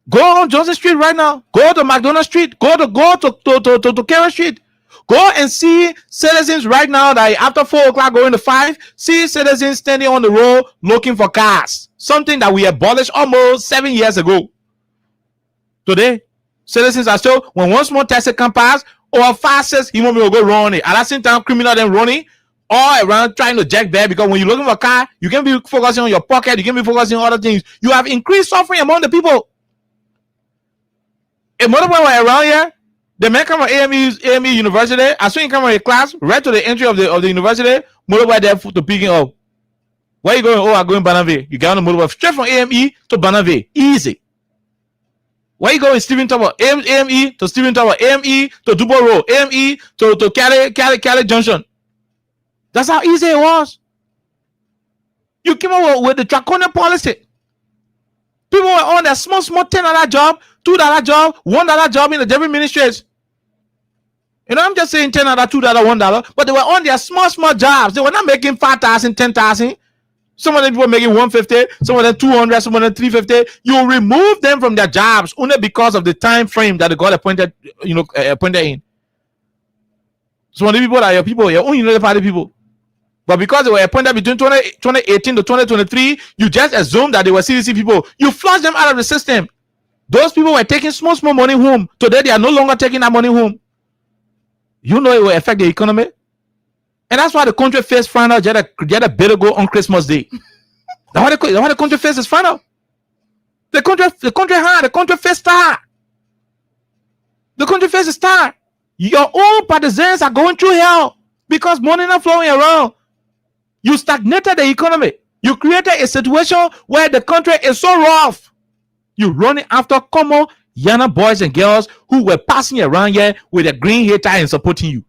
Go on Johnson Street right now. Go to McDonald Street. Go to Carey Street. Go and see citizens right now that after 4 o'clock going to 5, see citizens standing on the road looking for cars. Something that we abolished almost 7 years ago. Today, citizens are still, when one small taxi can pass, or fastest, he won't be able to go running. At the same time, criminal them running all around trying to jack back, because when you're looking for a car, you can be focusing on your pocket, you can be focusing on other things. You have increased suffering among the people. A motorbike were around here. The man come from AME University. As soon as he come from a class, right to the entry of the university, motorbike there to picking up. Where you going? Oh, I'm going Banave. You get on the motorbike straight from AME to Banave. Easy. Where you going? Stephen Tower. AME to Stephen Tower. AME to Dubo Road. AME to Cali Junction. That's how easy it was. You came up with the draconian policy. People were on their small $10 job, $2 job, $1 job in the different ministries. You know, I'm just saying $10, $2, $1, but they were on their small jobs. They were not making 5,000, 10,000. Some of them people making 150, some of them 200, some of them 350. You remove them from their jobs only because of the time frame that the God appointed, appointed in. Some of the people are your people, your own United Party people. But because they were appointed between 2018 to 2023, you just assume that they were CDC people. You flush them out of the system. Those people were taking small money home. Today, they are no longer taking that money home. You know it will affect the economy. And that's why the country faced final just a better go on Christmas Day. That's why the country faces final. The country face star. The country faces star. Your own partisans are going through hell because money not flowing around. You stagnated the economy. You created a situation where the country is so rough. You running after common Yana boys and girls who were passing around here with a green hater and supporting you.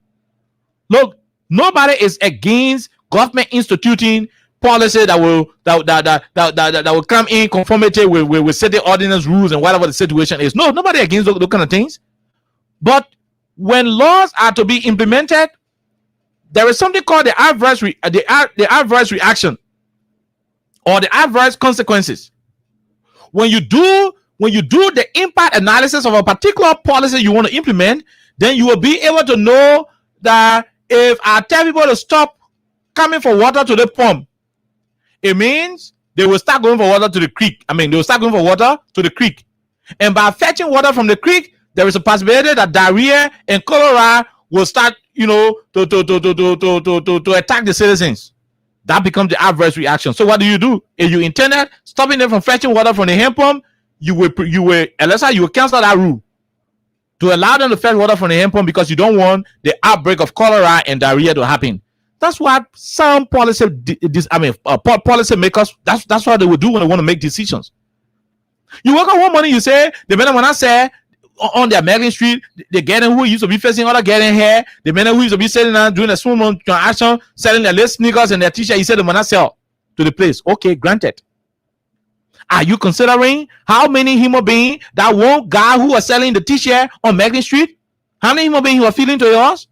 Look, nobody is against government instituting policy that will come in conformity with certain ordinance rules and whatever the situation is. No, nobody against those kind of things. But when laws are to be implemented, there is something called the adverse reaction or the adverse consequences. When you do the impact analysis of a particular policy you want to implement, then you will be able to know that if I tell people to stop coming for water to the pump, it means they will start going for water to the creek. They will start going for water to the creek. And by fetching water from the creek, there is a possibility that diarrhea and cholera will start, to attack the citizens. That becomes the adverse reaction. So what do? If you intended stopping them from fetching water from the hand pump, you will cancel that rule to allow them to fetch water from the hand pump because you don't want the outbreak of cholera and diarrhea to happen. That's what some policy makers, that's what they will do when they want to make decisions. You work on one money, you say, the minute when I say on their American Street, the getting who used to be facing other getting here, the men who used to be selling and doing a small transaction, selling their little sneakers and their t-shirt, he said the man sell to the place. Okay, granted. Are you considering how many human beings that one guy who was selling the t-shirt on American Street? How many human beings who are feeling to yours?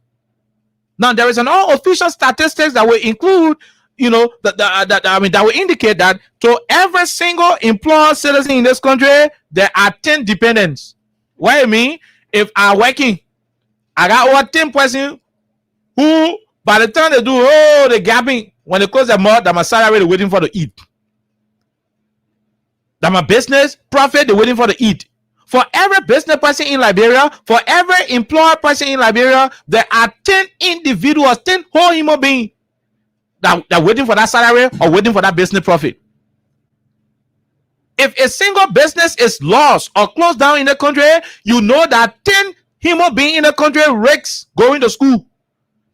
Now there is an official statistics that will include, that will indicate that to every single employed citizen in this country, there are 10 dependents. What I mean, if I'm working, I got over 10 person who, by the time they do the gapping, when they close their mouth, that my salary they're waiting for to eat. That my business profit they're waiting for to eat. For every business person in Liberia, for every employed person in Liberia, there are 10 individuals, 10 whole human beings that are waiting for that salary or waiting for that business profit. If a single business is lost or closed down in the country, you know that 10 human beings in the country risks going to school.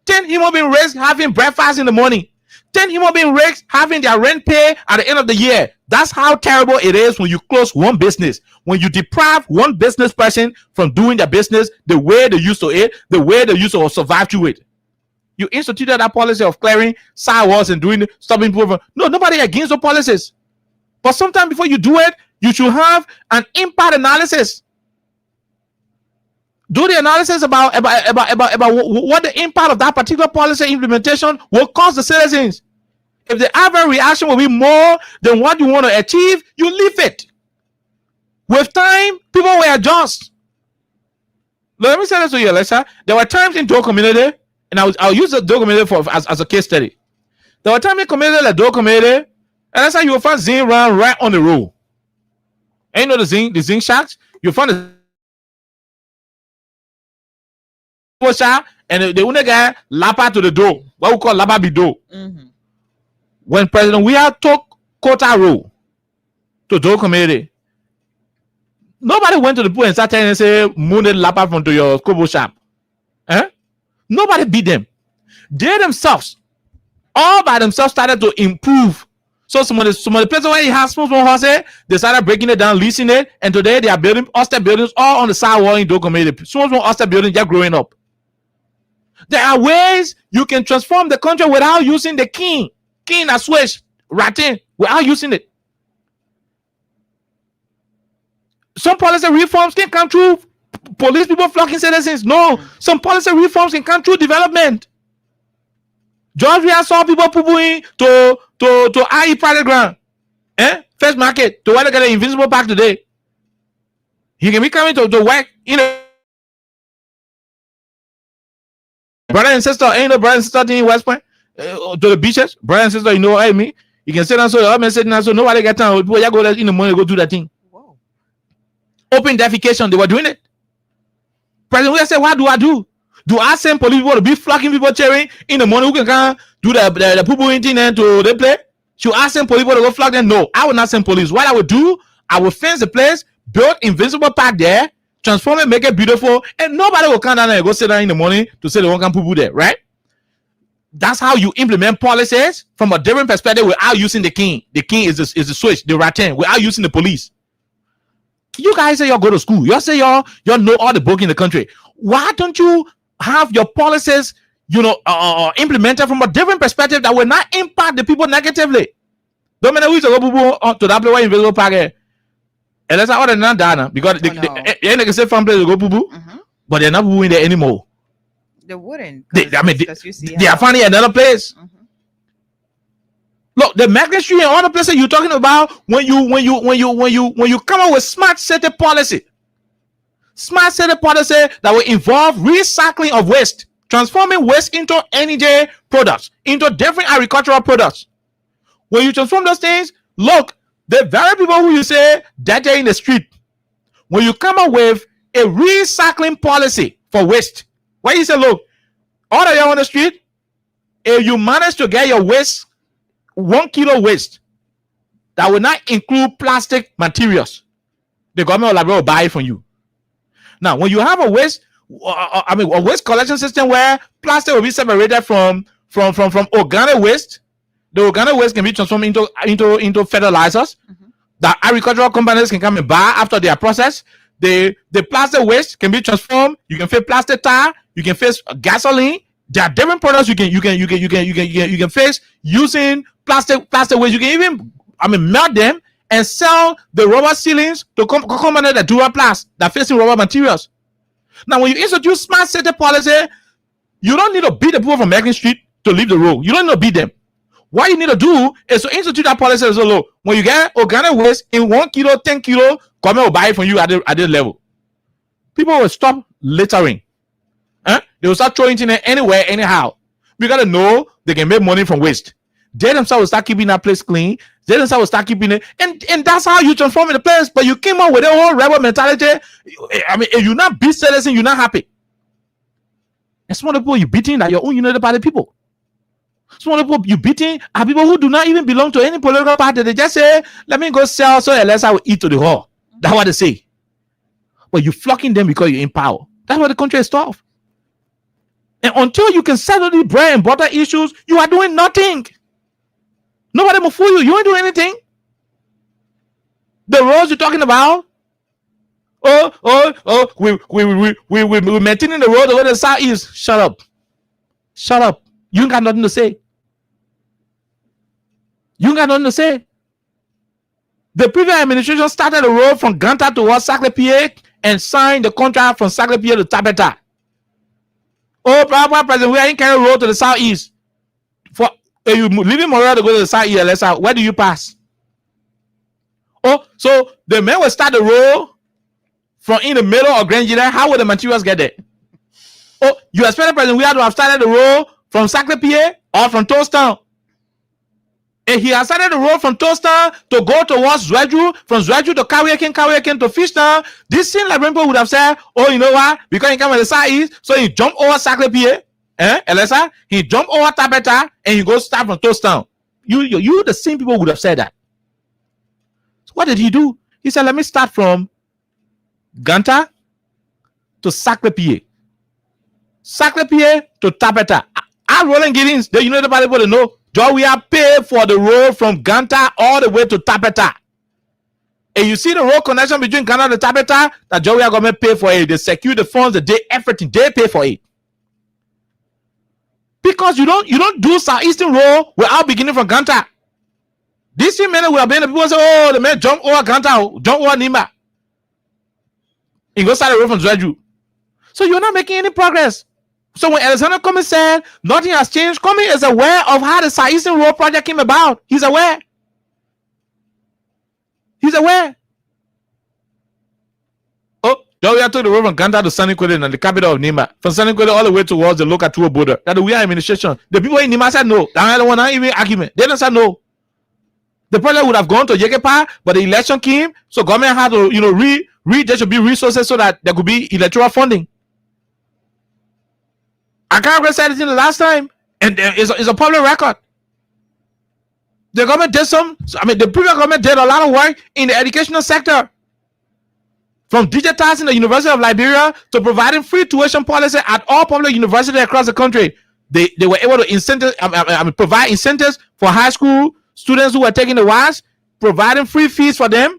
10 human beings risks having breakfast in the morning. 10 human beings risks having their rent paid at the end of the year. That's how terrible it is when you close one business. When you deprive one business person from doing their business the way they used to it, the way they used to survive through it. You instituted that policy of clearing sidewalks and stopping people. No, nobody against the policies. But sometimes before you do it, you should have an impact analysis. Do the analysis about what the impact of that particular policy implementation will cost the citizens. If the average reaction will be more than what you want to achieve, you leave it. With time, people will adjust. Let me say this to you, Alexa. There were times in Doe community, and I'll use the Doe community as a case study. There were times in community like Doe community, and that's how you will find zinc run right on the road. And you know the zinc shacks? You'll find the shack, and the only guy lapa to the door. What we call lapa be door. When President Weah took Kota Road to Doe community, nobody went to the pool and started and say, "Mooned lapa from to your Kobo shop." Nobody beat them. They themselves, all by themselves, started to improve. So some of the places where you have small horses, they started breaking it down, leasing it, and today they are building Oyster buildings all on the sidewalk in Doe community. Small Oyster buildings just growing up. There are ways you can transform the country without using the king and switch, ratting, without using it. Some policy reforms can come through police people flocking citizens. No, some policy reforms can come through development. Georgia saw people poo-pooing to IE private ground, First Market, to where they get an invisible park today. He can be coming to work, brother and sister, ain't no brother and sister in West Point, to the beaches, brother and sister, hey, me, you can sit down so the other man sitting down so nobody get time. People go there in the morning, go do that thing. Whoa. Open defecation, they were doing it. President Weah said, what do I do? Do I send police people to be flocking people cheering in the morning who can come do the poo-pooing thing and to the play? Should I send police people to go flock them? No, I will not send police. What I will do, I will fence the place, build invisible park there, transform it, make it beautiful, and nobody will come down there and go sit down in the morning to say they won't come poo-poo there, right? That's how you implement policies from a different perspective without using the king. The king is the switch, the rattan, without using the police. You guys say y'all go to school. Y'all say y'all know all the book in the country. Why don't you have your policies, implemented from a different perspective that will not impact the people negatively? Don't matter who's to go to that place where invisible park. And that's how they're not done because they can say from place to go poo-poo, but they're not poo-pooing there anymore. They wouldn't. They are finding another place. Look, the magnitude and other places you're talking about when you come up with smart city policy. Smart city policy that will involve recycling of waste, transforming waste into energy products, into different agricultural products. When you transform those things, look, the very people who you say that they're in the street, when you come up with a recycling policy for waste, where you say, look, all of you on the street, if you manage to get your waste, 1 kilo waste that will not include plastic materials, the government will buy it from you. Now, when you have a waste collection system where plastic will be separated from organic waste, the organic waste can be transformed into fertilizers that agricultural companies can come and buy after they are processed. The plastic waste can be transformed. You can face plastic tire. You can face gasoline. There are different products you can face using plastic waste. You can even melt them and sell the rubber ceilings to companies that do plast that facing rubber materials. Now, when you introduce smart city policy, you don't need to beat the people from Macon Street to leave the road. You don't need to beat them. What you need to do is to institute that policy so low. When you get organic waste in 1 kilo, 10 kilo, government will buy it from you at this level. People will stop littering. They will start throwing it in anywhere, anyhow. We gotta know they can make money from waste. They themselves will start keeping that place clean. They themselves will start keeping it, and that's how you transform the place. But you came up with a whole rebel mentality. If you're not beat citizen, you're not happy. And some of the people you're beating are your own United Party people. Some of the people you're beating are people who do not even belong to any political party. They just say, "Let me go sell so unless I will eat to the whole." That's what they say. But you're flocking them because you're in power. That's why the country is tough. And until you can settle the bread and butter issues, you are doing nothing. Nobody will fool you. You ain't doing anything. The roads you're talking about, we're maintaining the road over the southeast. Shut up. Shut up. You ain't got nothing to say. You ain't got nothing to say. The previous administration started the road from Ganta towards Saclay-Pierre and signed the contract from Saclay-Pierre to Tabeta. Oh, President, we ain't carry road to the southeast. For you leaving Montreal to go to the southeast, where do you pass? Oh, so the men will start the road from in the middle of Grand Gila. How will the materials get there? Oh, you expect the President we had to have started the road from Saclay-Pierre or from Tostown? And he has started the road from Tostown to go towards Zwedru, from Zwedru to Kawekin to Fishtown. This thing like people would have said, oh, you know what? Because he came from the southeast, so he jumped over Saclay-Pierre, Elisa, he jumped over Tabeta, and he goes start from Tostown. You the same people would have said that. So what did he do? He said, let me start from Ganta to Saclay-Pierre. Saclay-Pierre to Tabeta. I'm rolling Giddings. You know the people to know. Joe, we are paid for the road from Ganta all the way to Tabeta. And you see the road connection between Ganta and Tabeta, that Joe, we are going to pay for it. They secure the funds, everything, they pay for it. Because you don't do Southeastern Road without beginning from Ganta. These few men will have been the people say, oh, the man jump over Ganta, jump over Nimba. He goes start the road from Zwedru. So you're not making any progress. So when Alexander Cummings said nothing has changed, Cummings is aware of how the Southeastern Road project came about. He's aware. He's aware. Oh, now we are took the road from Ganta to Sanikwele and the capital of Nimba. From Sanikwele all the way towards the Lokatua border. That we are administration. The people in Nimba said no. I don't want to even argument. They don't say no. The project would have gone to Yekepa, but the election came, so government had to, there should be resources so that there could be electoral funding. I can't say anything the last time, and it's a public record. The government did the previous government did a lot of work in the educational sector. From digitizing the University of Liberia to providing free tuition policy at all public universities across the country. They were able to provide incentives for high school students who were taking the WAS, providing free fees for them.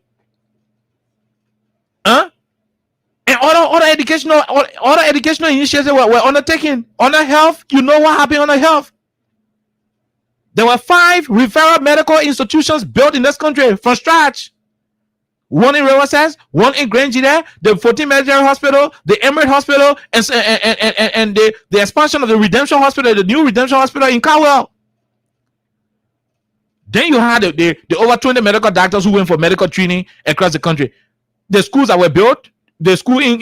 And other educational initiatives were undertaken. Under health, you know what happened under health. There were 5 referral medical institutions built in this country from scratch. One in Riverside, one in Grand Gila, the 14 Military Hospital, the Emirate Hospital, and the expansion of the Redemption Hospital, the new Redemption Hospital in Cowell. Then you had the over 20 medical doctors who went for medical training across the country. The schools that were built, the school in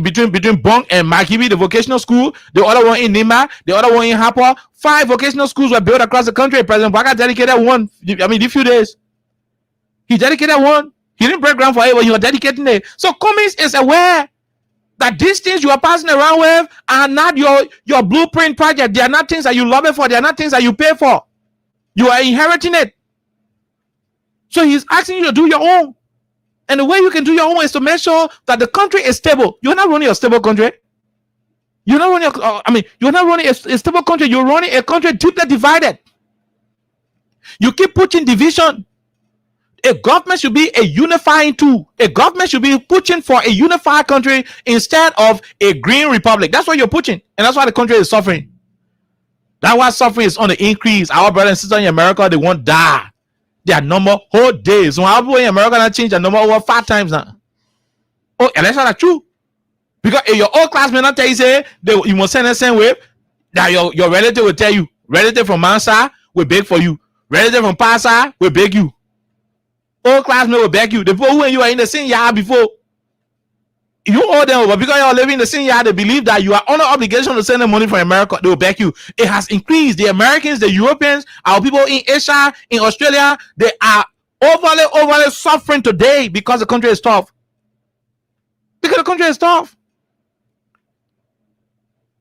between Bong and Makibi, the vocational school, the other one in Nimba, the other one in Hapa. 5 vocational schools were built across the country. President Baka dedicated one. These few days. He dedicated one. He didn't break ground for it, but he was dedicating it. So Cummings is aware that these things you are passing around with are not your blueprint project. They are not things that you lobby for. They are not things that you pay for. You are inheriting it. So he's asking you to do your own. And the way you can do your own is to make sure that the country is stable. You're not running a stable country. You're not running you're not running a stable country. You're running a country deeply divided. You keep pushing division. A government should be a unifying tool. A government should be pushing for a unified country instead of a green republic. That's what you're pushing. And that's why the country is suffering. That's why suffering is on the increase. Our brothers and sisters in America, they won't die. Their number whole days. So our people in America not change their number over 5 times now. Oh, and that's not true. Because if your old classmate not tell you say you must send the same way, that your relative will tell you. Relative from Mansa will beg for you. Relative from Pasa will beg you. Old classmate will beg you. The people who you are in the same yard before, you owe them, but because you are living in the same yard, they believe that you are under obligation to send them money from America. They will beg you. It has increased. The Americans, the Europeans, our people in Asia, in Australia, they are overly suffering today because the country is tough. Because the country is tough.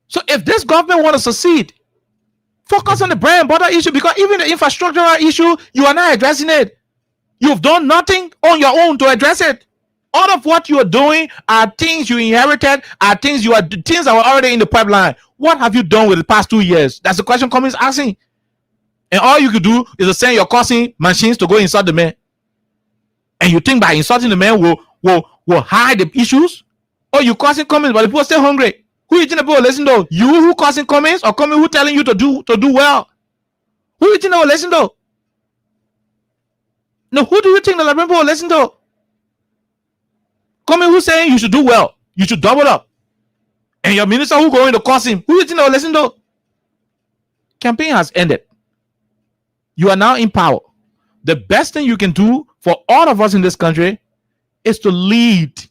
So if this government want to succeed, focus on the bread and butter issue, because even the infrastructural issue, you are not addressing it. You've done nothing on your own to address it. All of what you are doing are things you inherited, are things that were already in the pipeline. What have you done with the past 2 years? That's the question Cummings asking. And all you could do is to send your cousin machines to go insult the man. And you think by insulting the man will hide the issues? Or you causing Cummings, but the people are still hungry. Who you think the people will listen to? You who causing comments, or comment who telling you to do well? Who you think they will listen to? No, who do you think the Liberian people will listen to? Comment who saying you should do well, you should double up, and your minister who going to cause him, who you think they will listen to? Campaign has ended. You are now in power. The best thing you can do for all of us in this country is to lead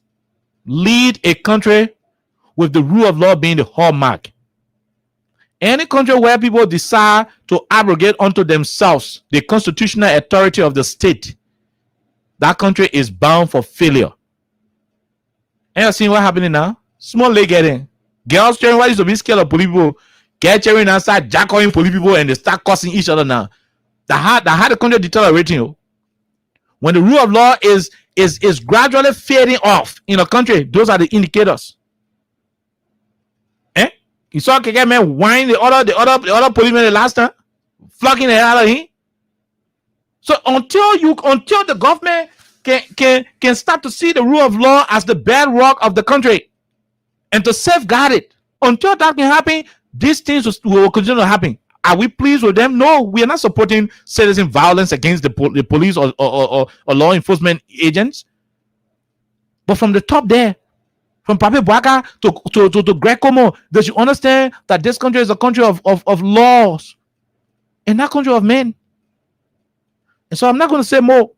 a country with the rule of law being the hallmark. Any country where people decide to abrogate unto themselves the constitutional authority of the state, that country is bound for failure. And you're seeing what happening now? Small leg getting. Girls cheering why used to be scared of police people, get cheering and start jacking police people, and they start cussing each other now. That had the country deteriorating. When the rule of law is gradually fading off in a country, those are the indicators. You saw KK man whine the other policeman the last time, flocking the hell out of him. So until the government can start to see the rule of law as the bedrock of the country and to safeguard it, until that can happen, these things will continue to happen. Are we pleased with them? No, we are not supporting citizen violence against the police or law enforcement agents. But from the top there, from Papi Bwaka to Greg Como, they should understand that this country is a country of laws and not a country of men. And so I'm not going to say more.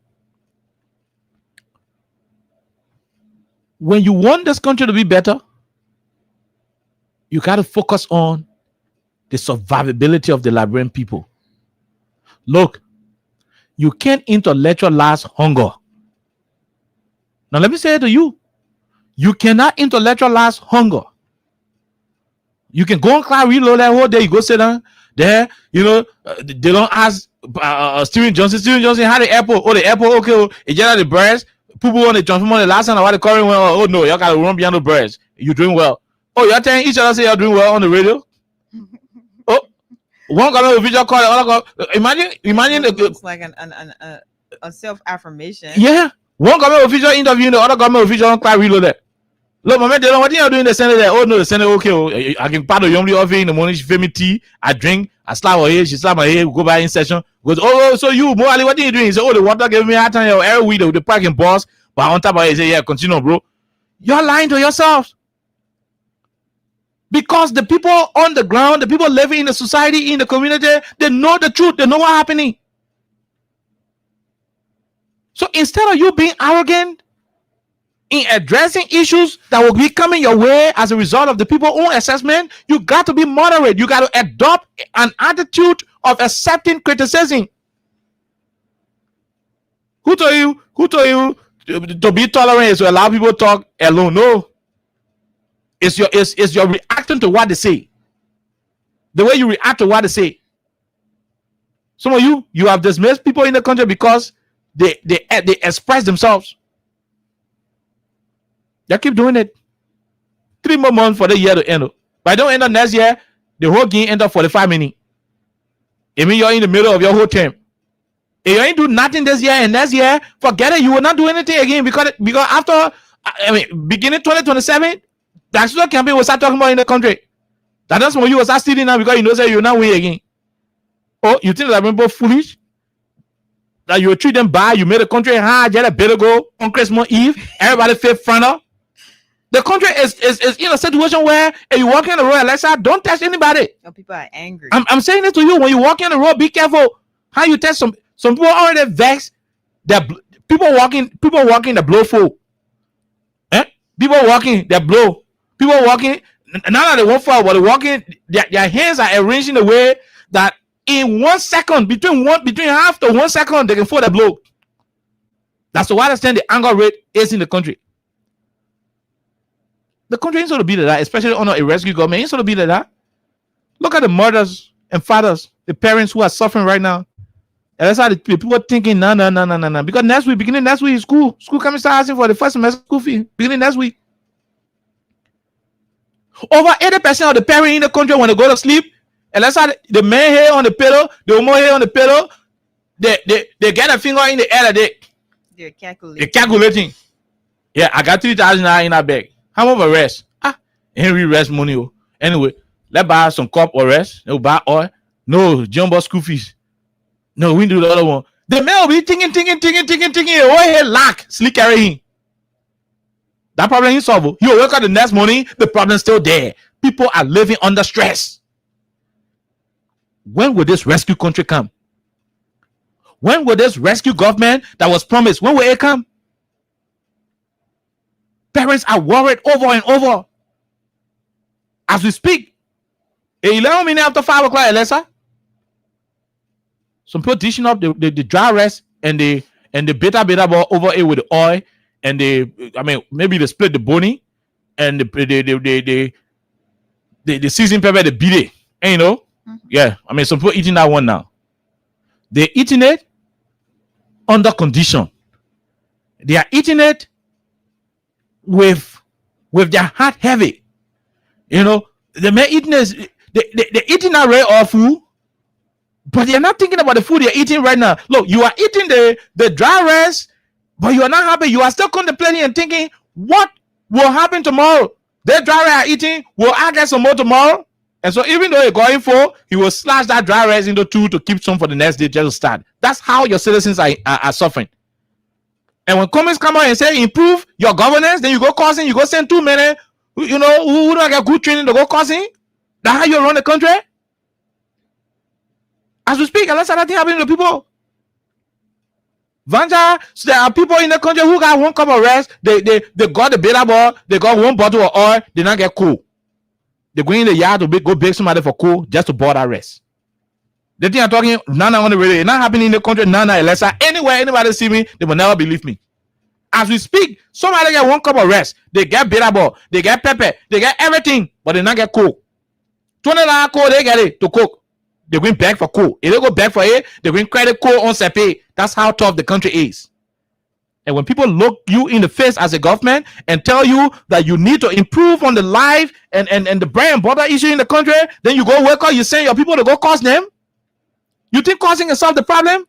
When you want this country to be better, you got to focus on the survivability of the Liberian people. Look, you can't intellectualize hunger. Now let me say it to you. You cannot intellectualize hunger. You can go and cry reload that whole day. You go sit down there. They don't ask Steven Johnson. Steven Johnson had the airport. Oh, the airport. Okay, it just the birds. People on the transformer the last time. Why the current went? Oh no, y'all gotta run beyond the birds. You doing well. Oh, y'all telling each other say y'all doing well on the radio. Oh, one government official call the other. Imagine. It's like a self-affirmation. Yeah, one government official interviewing the other government official on cry reload that. Look, my man, they don't what you doing in the Senate there. Oh no, the Senate okay. I can part of Yomli office in the morning. She feed me tea. I drink. I slap her head. She slap my head. We go by in session. Goes, oh, so you, Mo Ali, what are you doing? He said, oh, the water gave me a hard time. Every week with the parking boss. But on top of it, he said, yeah, continue, bro. You're lying to yourselves. Because the people on the ground, the people living in the society, in the community, they know the truth. They know what's happening. So instead of you being arrogant in addressing issues that will be coming your way as a result of the people's own assessment, you got to be moderate. You got to adopt an attitude of accepting criticism. Who told you to be tolerant is to allow people to talk alone? No. It's your reaction to what they say. The way you react to what they say. Some of you have dismissed people in the country because they express themselves. They keep doing it. 3 more months for the year to end. But I don't end up next year, the whole game end up 45 minutes. It means you're in the middle of your whole term. If you ain't do nothing this year and next year, forget it. You will not do anything again because after beginning 2027, the national campaign will start talking about in the country. That's when you will start stealing now because you know that you're not winning again. Oh, you think that people foolish? That you will treat them bad? You made the country hard, you had a better go on Christmas Eve. Everybody feel frontal. The country is in a situation where if you walk in the road, Alexa, don't touch anybody. Some people are angry. I'm saying this to you. When you walk in the road, be careful how you touch some people already vexed. That people walking the blow full. People walking that blow. People walking now that they walk forward, but they walking their hands are arranged in a way that in 1 second, between half to 1 second, they can feel the blow. That's to what extent the anger rate is in the country. The country ain't sort of be like that, especially under a rescue government. Ain't sort of be like that. Look at the mothers and fathers, the parents who are suffering right now. And that's how the people are thinking, no. Because beginning next week, school coming start asking for the first semester school fee. Beginning next week. Over 80% of the parents in the country when they go to sleep, and that's how the man here on the pillow, the woman here on the pillow, they get a finger in the air they're calculating. Yeah, I got $3,000 in our bag. How much of a rest? Henry rest money. Anyway, let's buy some cup or rest. We'll buy oil. No, jumbo school fees. No, we do the other one. The man will be thinking. Oh, he lack sleep carrying. That problem is solved. You wake up the next morning, the problem's still there. People are living under stress. When will this rescue country come? When will this rescue government that was promised, when will it come? Parents are worried over and over. As we speak, 11 minutes after 5 o'clock, Alessa, some people dishing up the dry rice and the beta ball over it with the oil, and maybe they split the boni and the seasoned pepper, the beat it. And you know, yeah, some people eating that one now. They're eating it under condition. They are eating it with their heart heavy. You know, the man eating is they're eating that raw food, but they're not thinking about the food they're eating right now. Look, you are eating the dry rice, but you are not happy. You are still contemplating and thinking, what will happen tomorrow? The dry rice are eating, will I get some more tomorrow? And so even though you're going for, he will slash that dry rice into two to keep some for the next day just to start. That's how your citizens are suffering. And when comments come out and say improve your governance, then you go causing, you go send 2 men, you know, who don't get good training to go causing. That's how you run the country. As we speak, unless anything happening to people. Vanja, so there are people in the country who got 1 cup of rice, they got the beta ball, they got 1 bottle of oil, they not get cool. They go in the yard to go beg somebody for coal just to board that rest. The thing I'm talking, Nana on the radio, it's not happening in the country, Nana, Alessa. Anywhere anybody see me, they will never believe me. As we speak, somebody get 1 cup of rest, they get bitter ball, they get pepper, they get everything, but they not get coal. $20 coal, they get it to cook. They going back for coal. If they go back for it, they going credit coal on Sepe. That's how tough the country is. And when people look you in the face as a government and tell you that you need to improve on the life and the bread and butter issue in the country, then you go wake up, you send your people to go cause them. You think causing can solve the problem?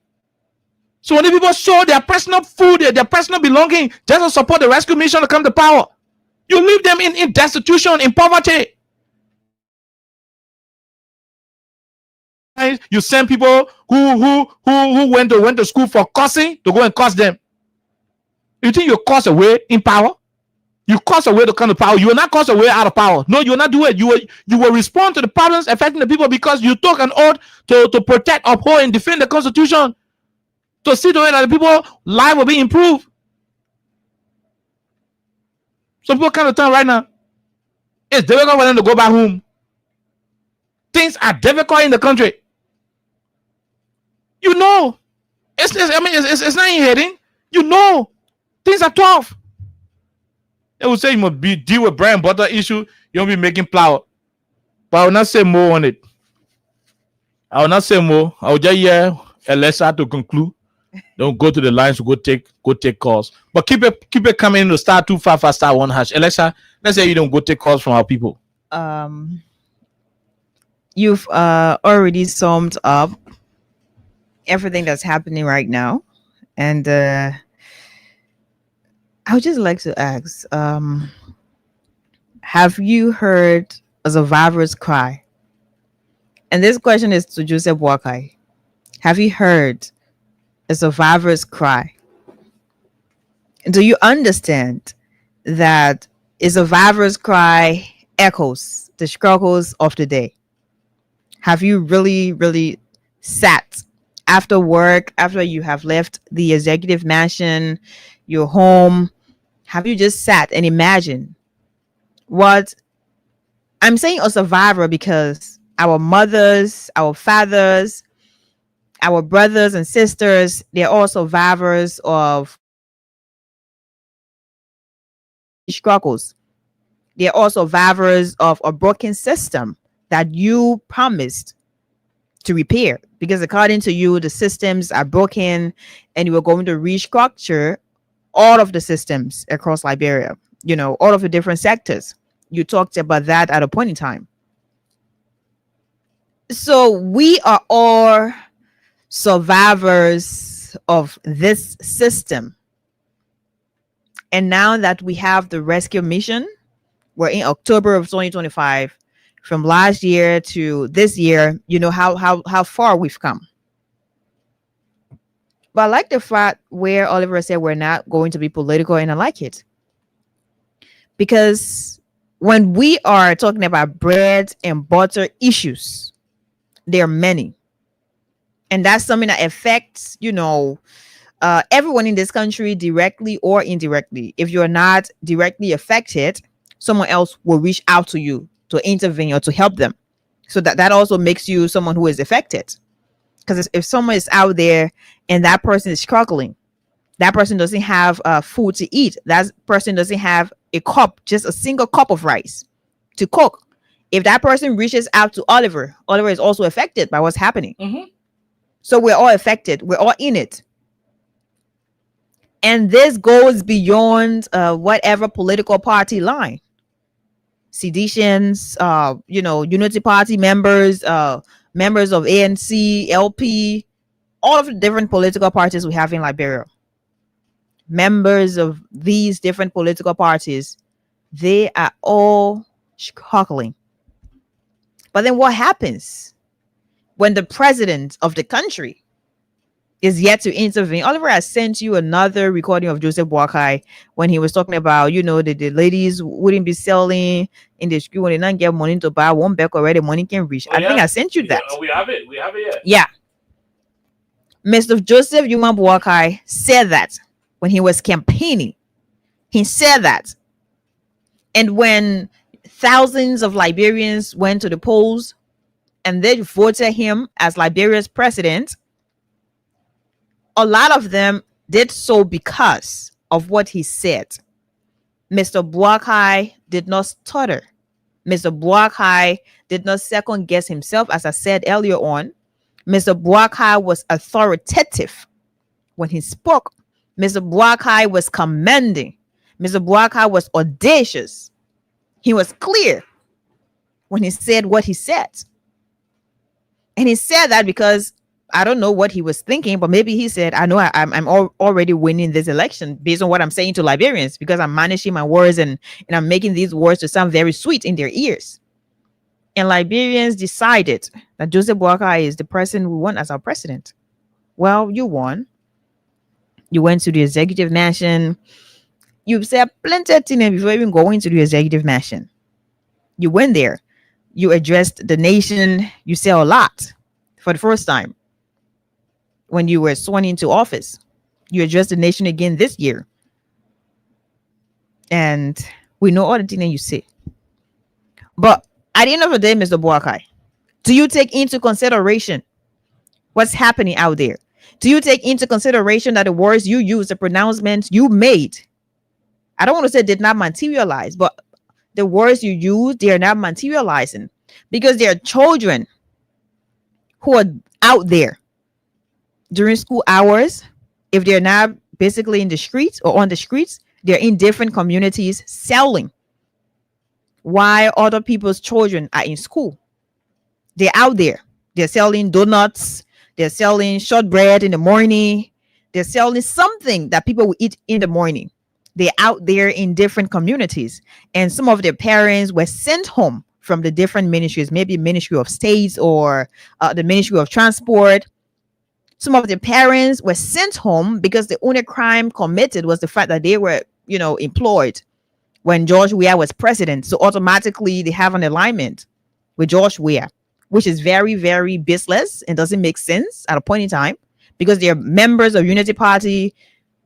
So when the people show their personal food, their personal belonging, just to support the rescue mission to come to power, you leave them in destitution, in poverty. You send people who went to school for cursing to go and curse them. You think you cause a way in power? You cause a way to come to power. You will not cause a way out of power. No, you will not do it. You will respond to the problems affecting the people because you took an oath to protect, uphold, and defend the Constitution. To see to it that the people's life will be improved. Some people kind of turn right now. It's difficult for them to go back home. Things are difficult in the country. You know. It's not in heading. You know. Things are tough. They will say you must deal with bread and butter issue. You won't be making flour. But I will not say more on it. I will not say more. I will just hear Alessa to conclude. Don't go to the lines to go take calls. But keep it coming to star 255 star 1 hash. Alessa, let's say you don't go take calls from our people. You've already summed up everything that's happening right now, and I would just like to ask, have you heard a survivor's cry? And this question is to Joseph Wakai. Have you heard a survivor's cry? Do you understand that a survivor's cry echoes the struggles of the day? Have you really, really sat after work, after you have left the executive mansion, your home? Have you just sat and imagined what I'm saying? A survivor because our mothers, our fathers, our brothers and sisters, they're all survivors of struggles. They're all survivors of a broken system that you promised to repair, because according to you, the systems are broken and you were going to restructure all of the systems across Liberia, you know, all of the different sectors. You talked about that at a point in time. So we are all survivors of this system. And now that we have the rescue mission, we're in October of 2025. from last year to this year, you know how far we've come. But I like the fact where Oliver said we're not going to be political, and I like it. Because when we are talking about bread and butter issues, there are many. And that's something that affects, everyone in this country directly or indirectly. If you're not directly affected, someone else will reach out to you to intervene or to help them. So that also makes you someone who is affected. Because if someone is out there and that person is struggling, that person doesn't have food to eat, that person doesn't have a cup, just a single cup of rice to cook. If that person reaches out to Oliver is also affected by what's happening. Mm-hmm. So we're all affected. We're all in it. And this goes beyond whatever political party line. Seditions, Unity Party members, members of ANC, LP, all of the different political parties we have in Liberia. Members of these different political parties, they are all struggling. But then what happens when the president of the country is yet to intervene? Oliver has sent you another recording of Joseph Boakai when he was talking about, the ladies wouldn't be selling in the school when they don't get money to buy one bag already, money can reach. I think I sent you that. We have it. Yeah. Yeah. Mr. Joseph Yuma Boakai said that when he was campaigning. He said that. And when thousands of Liberians went to the polls and they voted him as Liberia's president, a lot of them did so because of what he said. Mr. Boakai did not stutter. Mr. Boakai did not second guess himself, as I said earlier on. Mr. Boakai was authoritative when he spoke. Mr. Boakai was commending. Mr. Boakai was audacious. He was clear when he said what he said. And he said that because I don't know what he was thinking, but maybe he said, I know I'm already winning this election based on what I'm saying to Liberians, because I'm managing my words and I'm making these words to sound very sweet in their ears. And Liberians decided that Joseph Boakai is the person we want as our president. Well, you won. You went to the executive mansion. You said plenty of things before even going to the executive mansion. You went there. You addressed the nation. You said a lot for the first time. When you were sworn into office, you addressed the nation again this year. And we know all the things that you say. But at the end of the day, Mr. Boakai, do you take into consideration what's happening out there? Do you take into consideration that the words you use, the pronouncements you made, I don't want to say did not materialize, but the words you use, they are not materializing because there are children who are out there during school hours. If they're not basically in the streets or on the streets, they're in different communities selling while other people's children are in school. They're out there. They're selling donuts. They're selling shortbread in the morning. They're selling something that people will eat in the morning. They're out there in different communities. And some of their parents were sent home from the different ministries, maybe Ministry of States or the Ministry of Transport. Some of the parents were sent home because the only crime committed was the fact that they were, employed when George Weah was president. So automatically they have an alignment with George Weah, which is very, very baseless and doesn't make sense at a point in time because they're members of Unity Party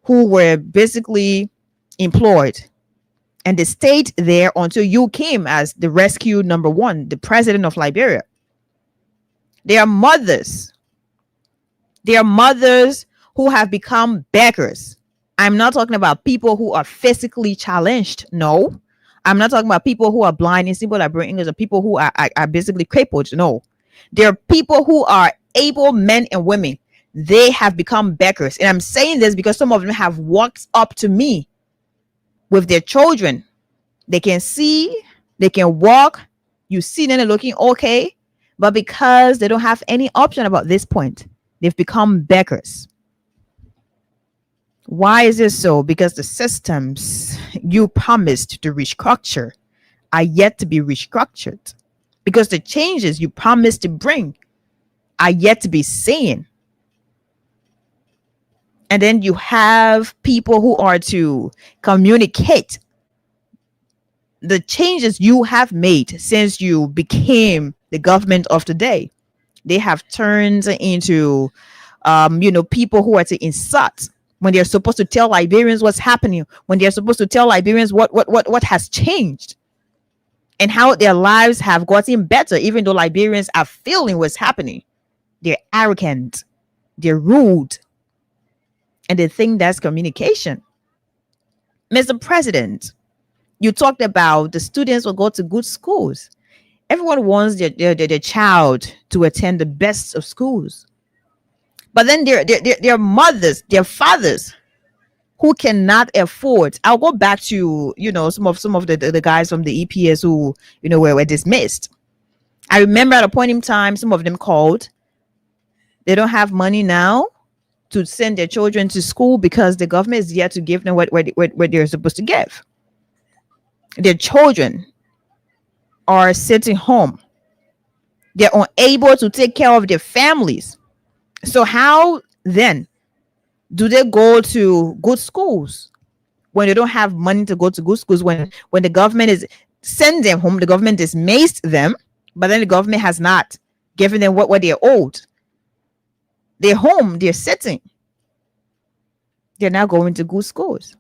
who were basically employed. And they stayed there until you came as the rescue number one, the president of Liberia. They are mothers. They are mothers who have become beggars. I'm not talking about people who are physically challenged. No. I'm not talking about people who are blind and simple like English or people who are basically crippled. No. There are people who are able men and women. They have become beggars. And I'm saying this because some of them have walked up to me with their children. They can see, they can walk. You see them looking okay. But because they don't have any option about this point, they've become beggars. Why is this so? Because the systems you promised to restructure are yet to be restructured. because the changes you promised to bring are yet to be seen. And then you have people who are to communicate the changes you have made since you became the government of today. They have turned into, people who are to insult when they're supposed to tell Liberians what's happening, when they're supposed to tell Liberians what has changed and how their lives have gotten better, even though Liberians are feeling what's happening. They're arrogant, they're rude, and they think that's communication. Mr. President, you talked about the students will go to good schools. Everyone wants their child to attend the best of schools. But then their mothers, their fathers who cannot afford. I'll go back to, some of the guys from the EPS who, were dismissed. I remember at a point in time, some of them called. They don't have money now to send their children to school because the government is yet to give them what they're supposed to give. Their children are sitting home. They're unable to take care of their families. So how then do they go to good schools when they don't have money to go to good schools? When the government is send them home, the government dismissed them, but then the government has not given them what they're owed. They're home, they're sitting. They're now going to good schools.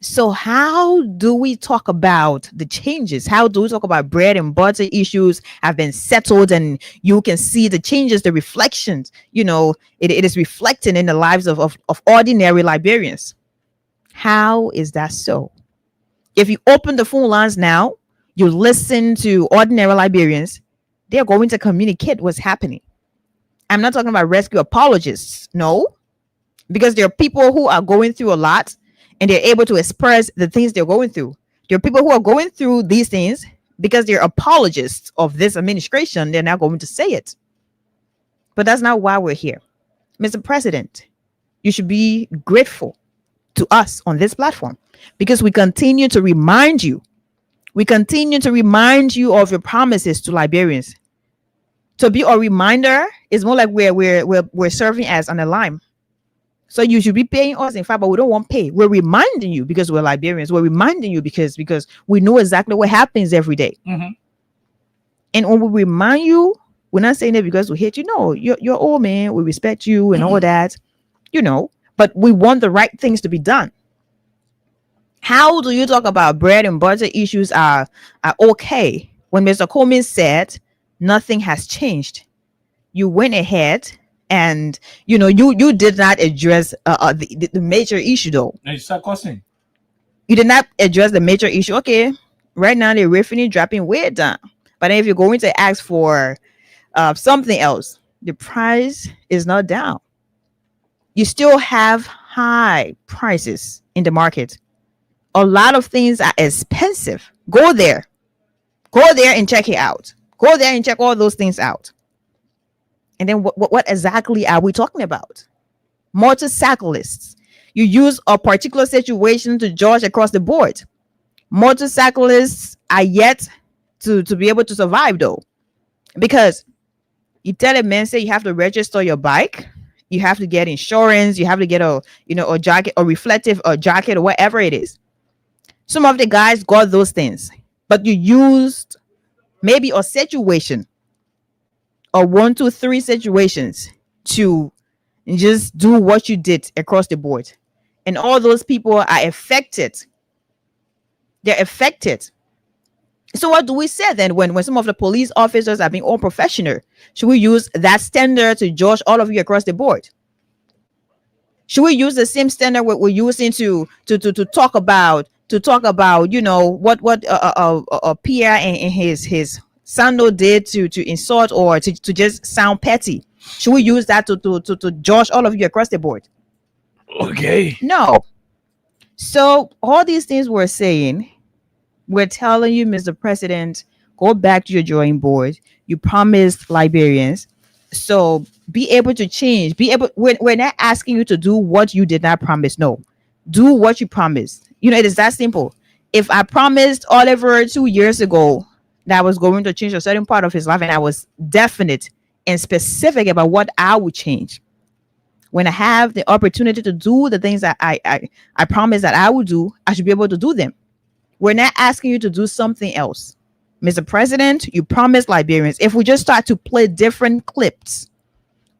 So how do we talk about the changes? How do we talk about bread and butter issues have been settled and you can see the changes, the reflections, it is reflecting in the lives of ordinary Liberians? How is that so? If you open the phone lines now, you listen to ordinary Liberians, they're going to communicate what's happening. I'm not talking about rescue apologists, no, because there are people who are going through a lot and they're able to express the things they're going through. There are people who are going through these things because they're apologists of this administration. They're not going to say it. But that's not why we're here. Mr. President, you should be grateful to us on this platform because we continue to remind you. We continue to remind you of your promises to Liberians. To be a reminder is more like we're serving as an alarm. So you should be paying us, in fact, but we don't want pay. We're reminding you because we're Liberians. We're reminding you because we know exactly what happens every day. Mm-hmm. And when we remind you, we're not saying it because we hate you. No, you're old man. We respect you and all that, but we want the right things to be done. How do you talk about bread and butter issues are okay when Mr. Coleman said nothing has changed? You went ahead and you did not address the major issue though. You did not address the major issue. Okay, right now the revenue dropping way down, but then if you're going to ask for something else, the price is not down. You still have high prices in the market. A lot of things are expensive. Go there and check it out. Go there and check all those things out. And then what exactly are we talking about? Motorcyclists. You use a particular situation to judge across the board. Motorcyclists are yet to be able to survive though. Because you tell a man, say you have to register your bike, you have to get insurance, you have to get a jacket, a reflective jacket or whatever it is. Some of the guys got those things, but you used maybe a situation or 1, 2, 3 situations to just do what you did across the board. And all those people are affected. They're affected. So what do we say then when some of the police officers are being unprofessional? Should we use that standard to judge all of you across the board? Should we use the same standard we're using to talk about what Pierre and his Sando did to insult or to just sound petty? Should we use that to judge all of you across the board? Okay. No. So all these things we're saying, we're telling you, Mr. President, go back to your drawing board. You promised Liberians. So be able to change. We're not asking you to do what you did not promise. No. Do what you promised. It is that simple. If I promised Oliver 2 years ago that was going to change a certain part of his life, and I was definite and specific about what I would change. When I have the opportunity to do the things that I promise that I would do, I should be able to do them. We're not asking you to do something else. Mr. President, you promised Liberians. If we just start to play different clips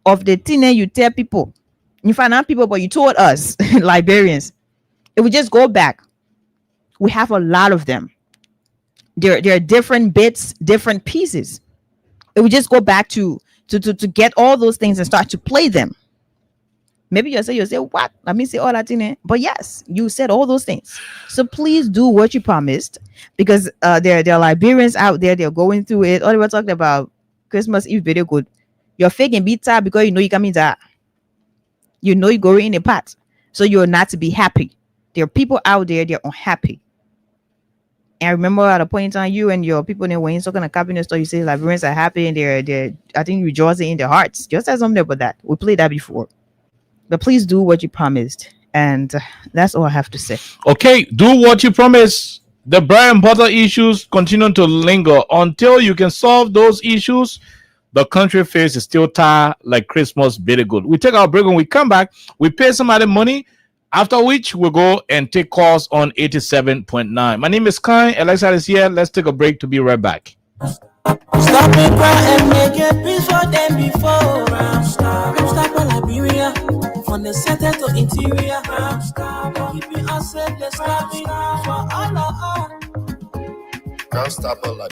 of the thing that you tell people, you find out people, but you told us, Liberians, if we just go back, we have a lot of them. There are different bits, different pieces. If we just go back to get all those things and start to play them, maybe you'll say, what? Let me say all that in it. But yes, you said all those things. So please do what you promised, because there are Liberians out there, they're going through it. All they were talking about Christmas Eve very good. You're faking bitter because you know you coming that. You know you're going in a pot. So you're not to be happy. There are people out there, they're unhappy. And I remember at a point in time, you and your people in when you're talking a cabinet store, you say Liberians are happy and they're I think rejoicing in their hearts. Just said something about that. We played that before. But please do what you promised. And that's all I have to say. Okay, do what you promised. The bread and butter issues continue to linger. Until you can solve those issues, the country face is still tired like Christmas bitter good. We take our break. When we come back, we pay somebody money, after which we'll go and take calls on 87.9. My name is Kai. Alexa is here. Let's take a break to be right back. Stop it, cry and make a peace for them before. Stop Liberia. From the center to interior. Keeping us safe, let's stop it for all of us. Can't stop her like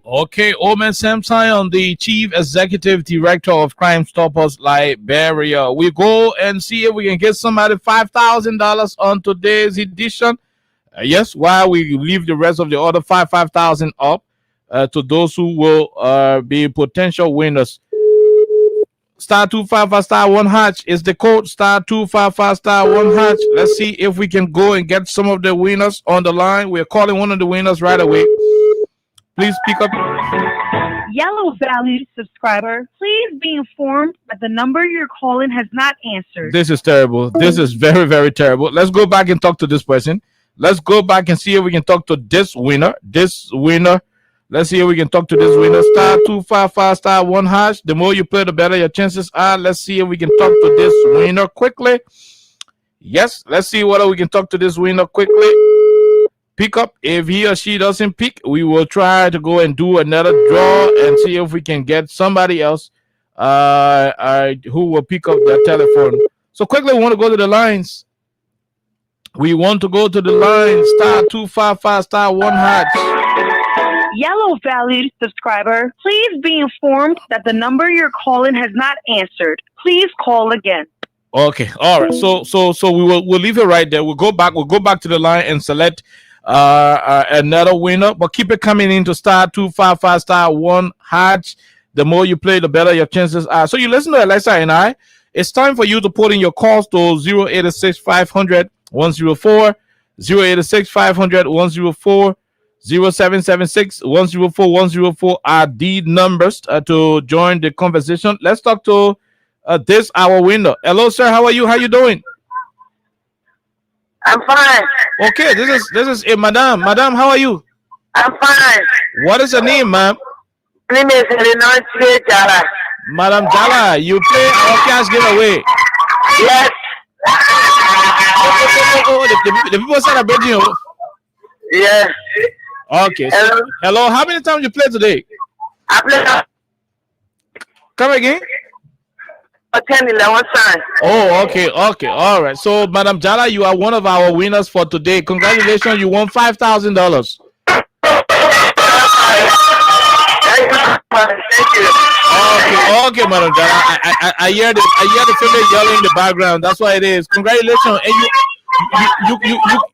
Okay, Omen Samson, the Chief Executive Director of Crime Stoppers Liberia. We go and see if we can get somebody $5,000 on today's edition. Yes, while we leave the rest of the other 5,000 up to those who will be potential winners. Star 255 star 1 hatch is the code. Star 255 star 1 hatch. Let's see if we can go and get some of the winners on the line. We're calling one of the winners right away. Please pick up. Yellow valued subscriber, please be informed that the number you're calling has not answered. This is terrible. This is very, very terrible. Let's go back and talk to this person. Let's go back and see if we can talk to this winner. Let's see if we can talk to this winner. Star 255 star 1 hash. The more you play, the better your chances are. Let's see if we can talk to this winner quickly. Yes, let's see whether we can talk to this winner quickly. Pick up. If he or she doesn't pick, we will try to go and do another draw and see if we can get somebody else who will pick up their telephone. So quickly, we want to go to the lines. We want to go to the line. Star 255 star 1 hatch. Yellow valued subscriber, please be informed that the number you're calling has not answered. Please call again. Okay, all right. So we'll leave it right there. We'll go back to the line and select another winner, but keep it coming into star 255 star 1 hatch. The more you play, the better your chances are. So you listen to Alexa and I. It's time for you to put in your calls to 086 500 104, 086 500 104, 0776 104 104 are the numbers to join the conversation. Let's talk to this our winner. Hello, sir. How are you? How you doing? I'm fine. Okay, this is Madam. Madam, how are you? I'm fine. What is your name, ma'am? My name is Eleanor Jala. Madam Jala, you play our cash giveaway. Yes. The people celebrating you. Yes. Okay. So, hello. How many times you play today? I played. Come again? 10, 11 times. Oh, okay. All right. So, Madam Jala, you are one of our winners for today. Congratulations. You won $5,000. Thank you. Okay, Madam Jala. I hear the female yelling in the background. That's why it is. Congratulations. And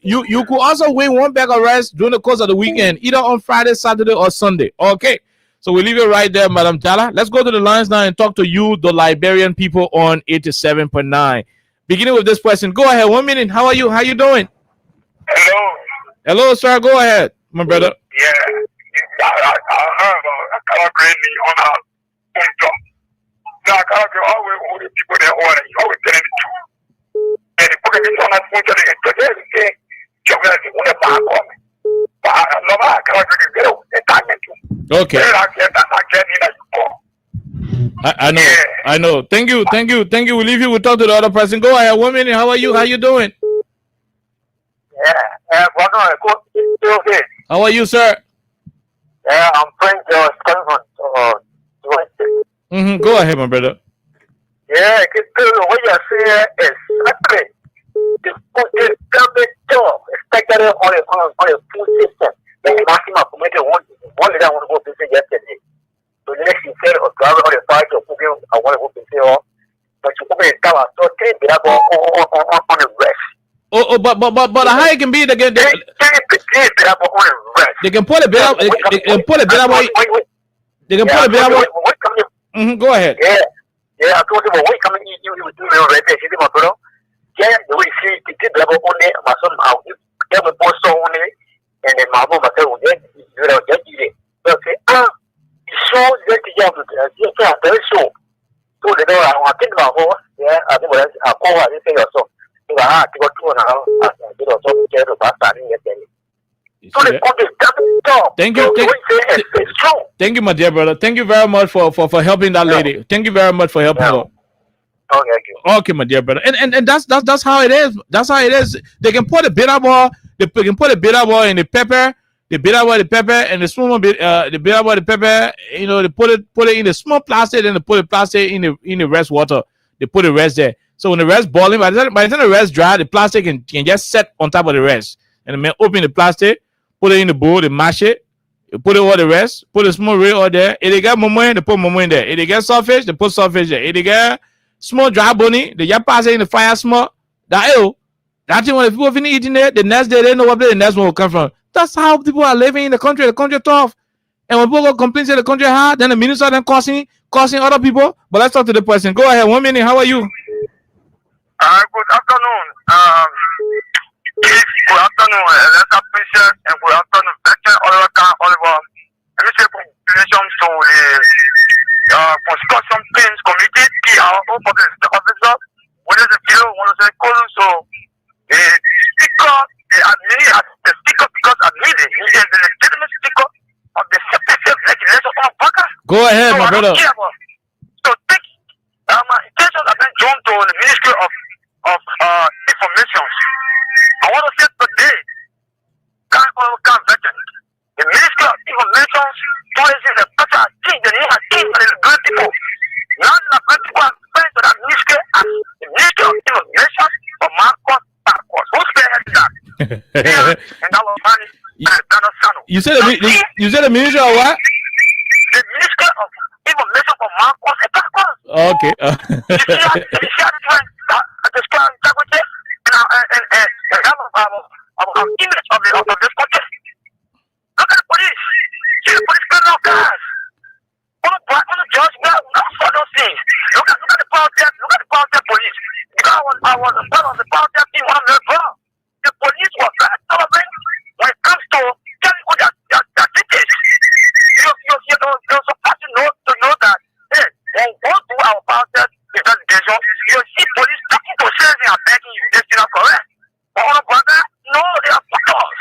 you could also win one bag of rice during the course of the weekend, either on Friday, Saturday, or Sunday. Okay. So we leave it right there, Madam Jala. Let's go to the lines now and talk to you, the Liberian people, on 87.9. Beginning with this question. Go ahead. 1 minute. How are you? How you doing? Hello, sir. Go ahead, my brother. Yeah. I heard about No, I can't always hold the people there order. You always tell them the truth. And the book is on that point of the say, you're going to the back on me. But I love I can't get out the time to. Okay. I know. Thank you. We'll leave you. We'll talk to the other person. Go ahead. 1 minute. How are you? How you doing? Yeah, okay. How are you, sir? Yeah, I'm Frank. Go ahead, my brother. Yeah, what you say is exactly the government job, especially on the food system. Then you ask him to make one day I want to go visit yesterday. So the next instead of driving on the fire to cooking, I want to go visit, but you come in town, so take it up on the rest. But how it can be they can put a bit up. They can put a bit up. They can put a bit up. Go ahead. Yeah, I told him, wait, come in, you do your right there, my brother. Yeah, the way she did level on it, my son, I'll give a post on it, and then my mom, I said, you know, get it. So say, so that the young, very so. So they know, I think about horse, yeah, I think I call her, I think or so. I got 2.5, I did also care about starting yesterday. Thank you, my dear brother. Thank you very much for helping that lady. Thank you very much for helping her. Okay, my dear brother. And that's how it is. That's how it is. They can put a bitter ball. They can put a bitter ball in the pepper. The bitter ball, the pepper, and the small bit. The bitter ball, the pepper. You know, they put it in the small plastic, and they put the plastic in the rest water. They put the rest there. So when the rest boiling, by the time the rest dry, the plastic can just set on top of the rest. And the man open the plastic. Put it in the bowl, they mash it. You put it all the rest. Put a small reel all there. If they get momo, they put momo in there. If they get saltfish, they put saltfish there. If they get small dry bunny, they just pass it in the fire small. That thing when the people finish eating it, the next day they know where the next one will come from. That's how people are living in the country. The country tough. And when people go complain say the country hard, then the minister then causing other people. But let's talk to the person. Go ahead. 1 minute. How are you? Good afternoon. Good afternoon, let's appreciate and good afternoon, veteran Oliver. Let me say congratulations to the construction claims committee, PR, public officer, what is the deal, one of the columns, so the speaker, the speaker because admitted he is the legitimate speaker of the separate legislation of Baka. Go ahead, my brother. So take my intentions have been drawn to the Ministry of Information. I want to say today, the Ministry of Information policy is a better thing than it has been for the good people. Now the good people are friends to that ministry as the Ministry of Information for Marcos backwards. Who spearheaded that? And that was money. You said the Ministry of what? The Ministry of Information for Marcos backwards. Okay. Image of this country. Look at the police. See the police criminal cars. On the judge, not for those things. Look at the power tech. Look at the power tech police. Because I was a part of the power tech team. One of their bro. The police was very tolerant when it comes to telling all their tickets. You're supposed to know that. Hey, when we go to our power tech investigation, you see police talking to sheriff and begging you. That's not correct. But on the brother, no, they are fuckers.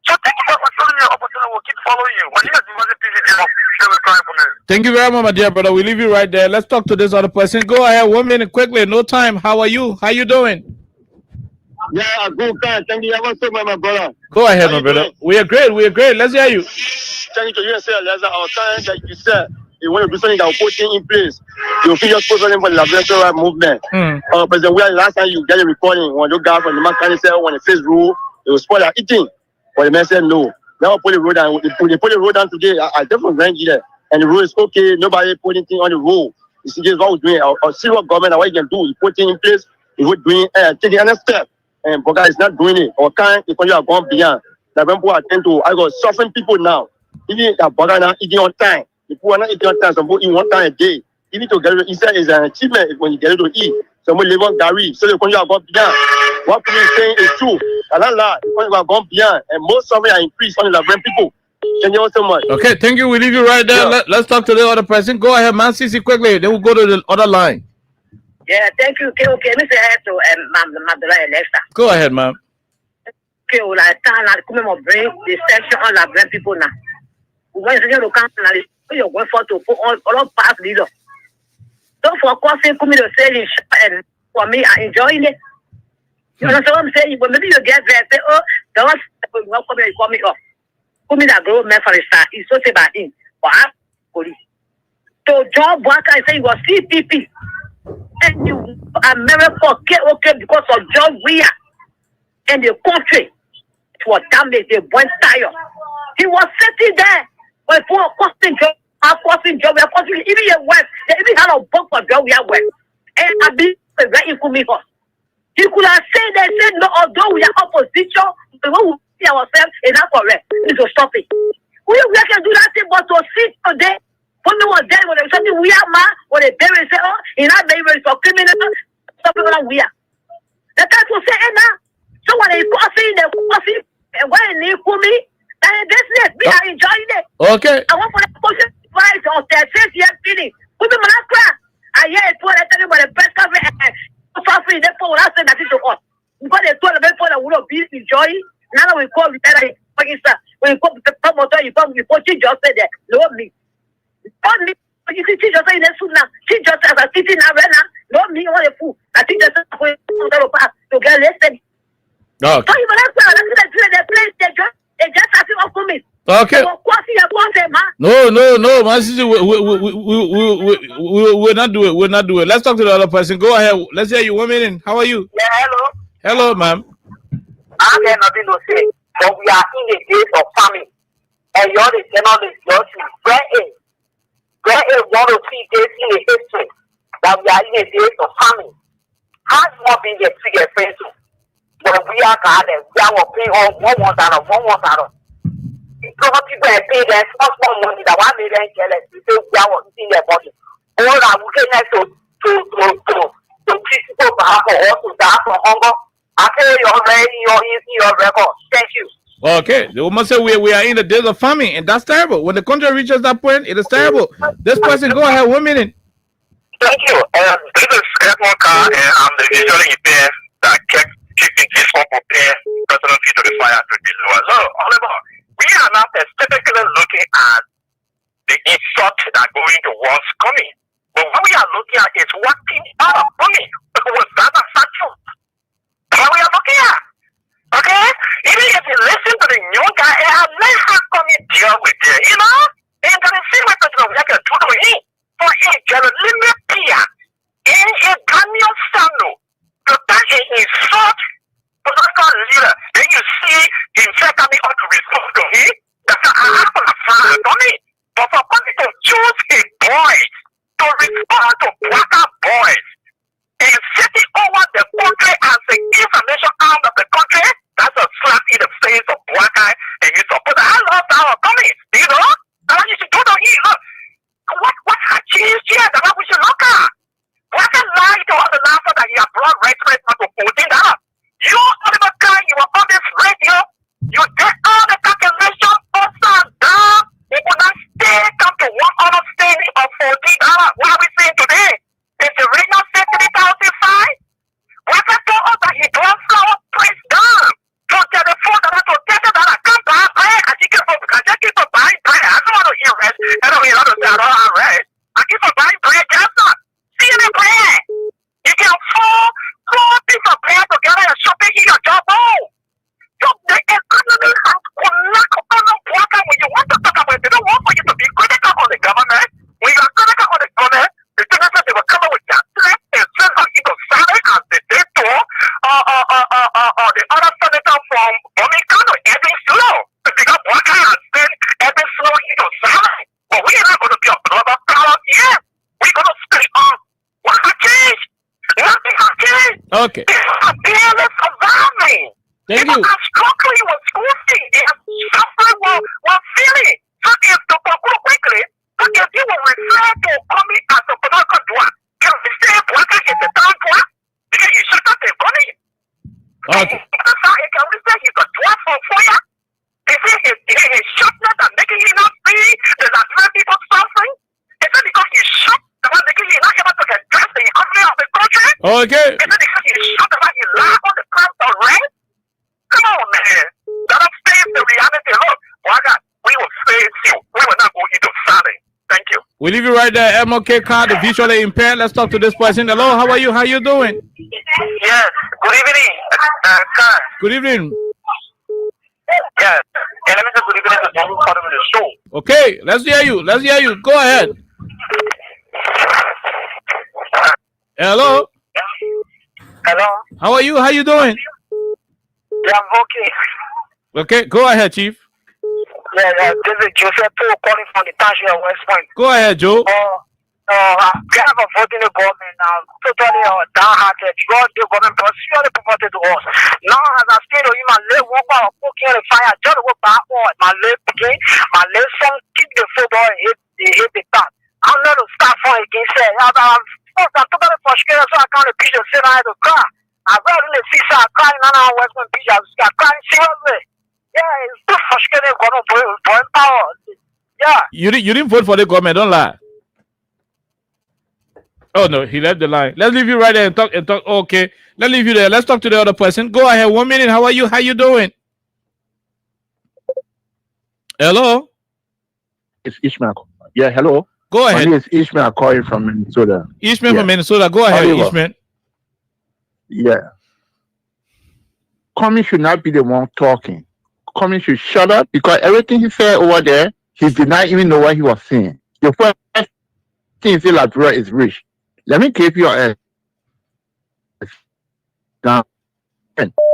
So thank you for telling me the opportunity. We'll keep following you. When you guys wasn't busy, they will cry for me. Thank you very much, my dear brother. We leave you right there. Let's talk to this other person. Go ahead, 1 minute quickly. No time. How are you? How you doing? Yeah, good. Thank you ever so much, my brother. Go ahead, my brother. We are great. Let's hear you. Thank you to you, sir. Let's our time that you said you want to do something that will put in place. You feel just put something for the liberation movement. President, last time you get a recording when you got from the man said when the first rule, it was spoiled eating. But the man said no. Now put the road down. They put the road down today. I definitely rank it. And the road is okay. Nobody put anything on the road. You see, this is what we're doing. Our civil government, what you can do, you put it in place. You would doing taking another step. And Boga is not doing it. Or can't if you are going beyond. That when people attend to, I got suffering people now. Even that Boga now eating on time. People are not eating on time. Some people eat 1 time a day. Even to get it, he said is an achievement when you get it to eat. Some people live on Gary. So the country are going beyond. What people is saying is true. When you are going beyond, and most suffering are increased on the Laverne people. Thank you so much. Okay, thank you. We leave you right there. Yeah. Let's talk to the other person. Go ahead, man. CC quickly. Then we'll go to the other line. Yeah, thank you. Okay, Mr. Heto and Madela Alexa. Go ahead, ma'am. Okay, well, I can't come bring the section on the black people now. When you come and you're going for to put all past leader. So for coffee, come to say and for me, I enjoying it. You know what I'm saying? But maybe you get there, say, oh, that was welcome and call me up. Come in that grow man for the start. It's so about him. For us, police. So John Walker say he was CPP. And you America okay because of John Weir and the country. It was damaged, they went tired. He was sitting there when for costing job, we are costing even your wife, they even had a book for job we are work. And I believe very information. He could have said they said no, although we are opposition, we will see ourselves is not correct. We need to stop it. We can do that thing, but to sit today. When we were there, when they something we are man, when they bury say, oh, in our baby is a criminal, something like we are. The guy will say, now. So when they coffee, and when they call me, and business, we are enjoying it. Okay. I want for the person price of their 6 year feeling. Put them on that crap. I hear it for the time when the best cover and suffering, therefore, when I say that to us. Because they told them for the would be enjoying. Now we call it, Pakistan. When you come to the promoter, you come, you put just say that, Lord me. Only you see teachers in the school now. Teachers as a teaching arena. Not me on the fool. I think that's to get listed. Okay. So you will have the place they just have to offer me. Okay. No, my sister, we'll not do it. We'll not do it. Let's talk to the other person. Go ahead. Let's hear you. 1 minute. How are you? Yeah, hello. Hello, ma'am. I have nothing to say, but we are in the days of famine. And you're the journalist, you're There is one or three days in the history that we are in a days of famine. Has not been the trigger friends. But we are garden, we are paying all one out of. So what people are paying them small money that 1 million jealous, we say we are in their body. All that we can have to teach people back or to die from hunger. I say you're ready, you're in your record. Thank you. Okay, they must say we are in the days of famine, and that's terrible. When the country reaches that point, it is terrible. This person, go ahead, 1 minute. Thank you. This is Edmond Carr, and I'm the visual repair that kept keeping this one prepare personal fee to the fire to deliver. So, Oliver, we are now specifically looking at the insult that going to what's coming. But what we are looking at is what came out of money. Was that a factual? That's what we are looking at. Okay? Even if you listen to the new guy, let her come and deal with it, you know? And then see what person we can do to him. For a Jerusalem Pia, in a Daniel Sando, to that is insult political leader. Then you see himself coming out to respond to him. That's a fire on it. But for people to choose a boy to respond to blacker boys and sitting over the country as the information out of the country, that's a slap in the face of black guy and you support. I love our comments, you know? I want you to go to him. Look, what has changed here that we should look at? What can lie to all the laughter that you have brought right now to $14? You, Oliver Khan, you were on this radio, you did all the calculation upside down. You could not still come to one understanding of $14. What are we saying today? Is the radio 70,005? What I told us that he don't flower price down from $34 to $30. Come back, I keep on buying bread. I don't want to hear rest. I don't hear other side all right. I keep on buying bread, just not. See the bread. You can four pieces of bread together and shopping in your job home. So the economy has collapsed on the worker. When you want to talk about it, they don't want for you to be critical on the government. When you are critical on the government, the thing is that they will come up with that threat and send us into silence as they did to the other senator from Birmingham, Evan Slow. Because worker has sent Evan Slow into silence. But we are not going to be a global power here. We're going to stay on. What has changed? Nothing has changed. Okay. They are barely surviving. Thank you. They are struggling with schooling. They are suffering while feeling. So if to conclude quickly, so if you will refer to coming as a political drug, can we say worker is a town drug? Because you shut up the money. Okay. Can we say he's a drug for fire? They say he's shortness and Is Okay. it because you shot the fact you lie on the count already? Come on, man. Let us face the reality. Look, Waga, we will face you. We will not go into silence. Thank you. We leave you right there. MOK card, the visually impaired. Let's talk to this person. Hello, how are you? How you doing? Yes. Good evening, sir. Good evening. Yes. And let me say good evening to those who part of the show. Okay, let's hear you. Let's hear you. Go ahead. Hello. Hello. How are you? How you doing? Yeah, I'm okay. Okay, go ahead, Chief. Yeah, this is Joseph Poe calling from the township of West Point. Go ahead, Joe. We have a vote in the government now, totally downhearted because the government was really promoted to us. Now, as I stated, you my leg walk out, cooking the fire, just go back on my leg again, my leg son kick the football and hit the top. I'm not to start from again, say, I'm totally frustrated, so I can't repeat the same I had to cry. I really see I crying now, West Point Beach, I crying seriously. Yeah, it's too frustrating, government for power. Yeah. You didn't vote for the government, don't lie. Oh no, he left the line. Let's leave you right there and talk. Okay, let's leave you there. Let's talk to the other person. Go ahead. 1 minute. How are you? How you doing? Hello. It's Ishmael. Yeah, hello. Go ahead. My name is Ishmael calling from Minnesota. Ishmael from Minnesota. Go ahead, Ishmael. Yeah. Cummings should not be the one talking. Cummings should shut up because everything he said over there, he did not even know what he was saying. The first thing he said, Liberia is rich. Let me give you a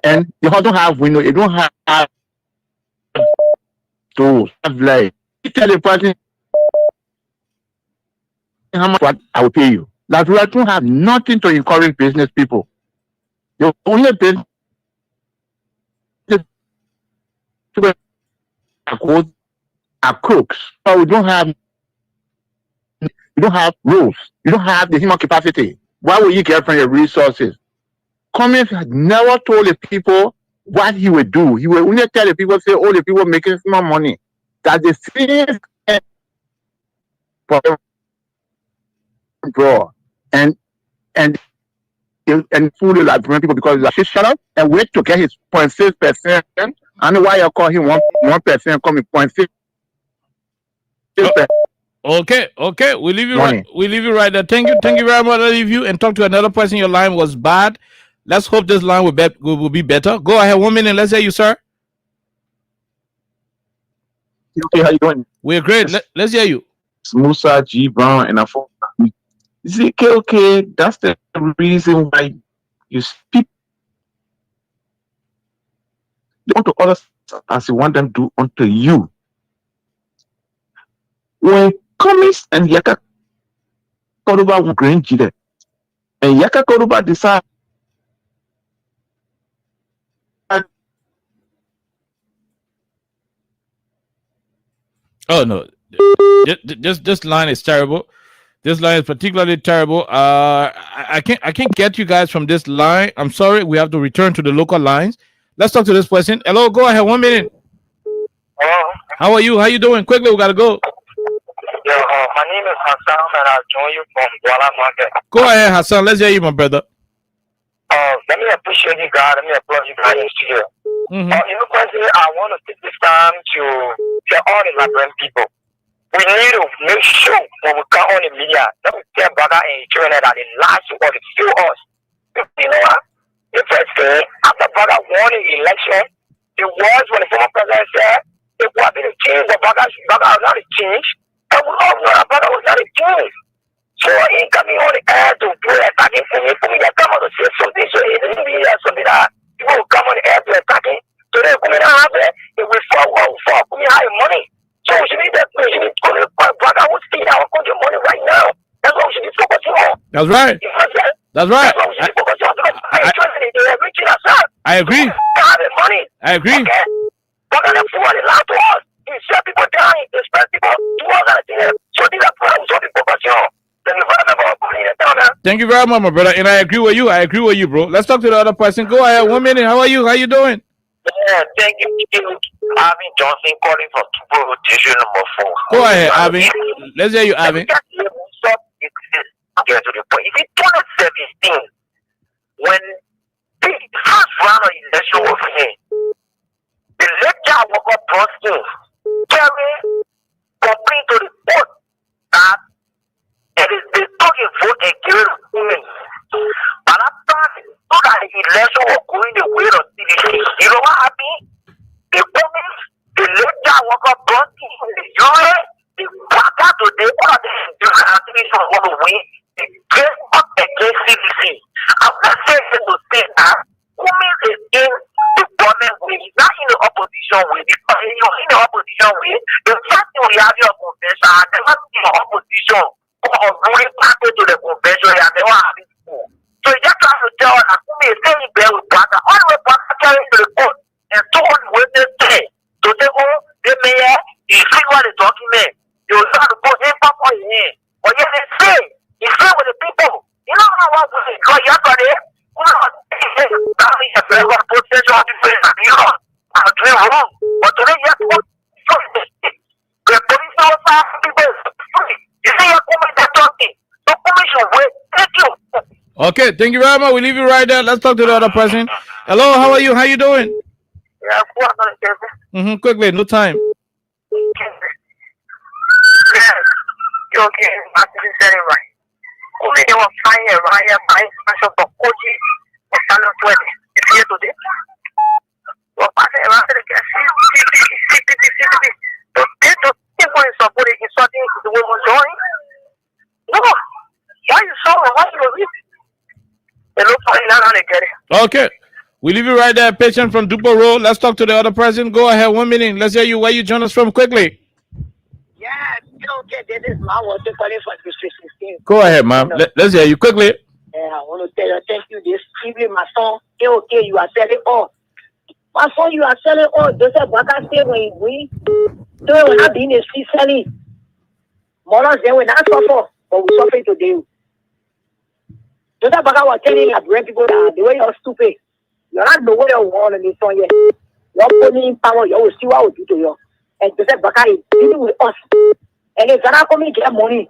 and you don't have window, you don't have doors. Like you tell the person how much what I will pay you. Liberia don't have nothing to encourage business people. The only business are crooks. So we don't have rules. You don't have the human capacity. Why will you get from your resources? Cummings had never told the people what he would do. He would only tell the people, say, oh, the people making small money. That the things bro and fool the Liberian people because like, shut up and wait to get his 0.6%. I know why you call him 1% coming 0.6%. Okay. We leave you right. We leave you right there. Thank you very much. I'll leave you and talk to another person. Your line was bad. Let's hope this line will be better. Go ahead. 1 minute. Let's hear you, sir. Okay, how you doing? We're great. Let's hear you. It's Musa G. Brown and I thought, you see, okay, that's the reason why you speak unto others as you want them to do unto you. When Cummings and Yaka Koruba were grand jide, and Yaka Koruba decided oh no, this line is terrible. This line is particularly terrible. I can't get you guys from this line. I'm sorry. We have to return to the local lines. Let's talk to this person. Hello, go ahead. 1 minute. Hello. How are you? How you doing? Quickly, we gotta go. Yeah, my name is Hassan and I join you from Douala Market. Go ahead, Hassan. Let's hear you, my brother. Let me appreciate you guys. Let me applaud you guys in the studio. Personally, I want to take this time to tell all the Liberian people. We need to make sure when we come on the media that we tell brother and children that they lie to us, they fool us. You know what? The first thing, after brother won the election, it was when the former president said, it was going to change, the brother was not to change. And we all know that brother was not to change. So he coming on the air to do attacking for me to come on to say something. So he didn't be something that people will come on the air to attacking. So they come in and have it. If we fall, we have money. So we should be that we should be calling brother who's stealing our country money right now. That's what we should be focusing on. That's right. You know what I'm saying? That's right. That's what we should be focusing on. They're reaching us up. I agree. They have the money. I agree. Okay? But then they lie to us. They shut people down. They spread people to us. So these are problems. So we focusing on. Thank you very much, my brother. And I agree with you, bro. Let's talk to the other person. Go ahead. 1 minute. How are you? How you doing? Yeah, thank you. Arvin Johnson calling from Tubo Rotation number 4. Go ahead, Arvin. Let's hear you, Arvin. Get to the point. If it's 2017, when the first round of election was here, the lecture worker prosper carry complaint to the court that it is the talking vote against women. But after so that the election was going the way of CDC, you know what happened? The women, the lecture worker prosper in the US, the backer today, all of the activities want to win. Get up against CDC. I'm not saying to say that women is in the government way, not in the opposition way. Because you're in the opposition way, the fact that we have your convention, I never see your opposition or ruling party to the convention, I never have it before. So you just have to tell us that women is staying there with Baka. All the way Baka carrying to the court and so on the way they say to say, oh, the mayor, you see what the document, you have to put him up on your hand. But yet they say, he's here with the people. You know how I was going yesterday? But today, yes, what? The police officer, people, you see, you're coming to talking. So, commission, wait, thank you. Okay, thank you very much. We leave you right there. Let's talk to the other person. Hello, how are you? How you doing? Yeah, Quickly, no time. Yeah, you okay? I didn't say it right. Only they were flying special for Koji or Salon 20. It's here today. Well, I said, around the gas, the people is supporting insulting the women join. No, why you so? Why you read? They look for it, how they get it. Okay. We leave you right there, patient from Dupo Road. Let's talk to the other person. Go ahead, 1 minute. Let's hear you where you join us from quickly. Yeah, you don't get this man was calling for 16. Go ahead, ma'am. Let's hear you quickly. I want to tell you, thank you this evening, my son. Okay, you are selling all. My son, you are selling all. Joseph Baka say when you win, so we have been a street selling. Mothers, they will not suffer, but we suffer today. Joseph Baka was telling you, bring people that the way you're stupid. You're not the way you want in this song yet. You're putting in power, you will see what will do to you. And Joseph Baka is dealing with us. And if Zana coming get money,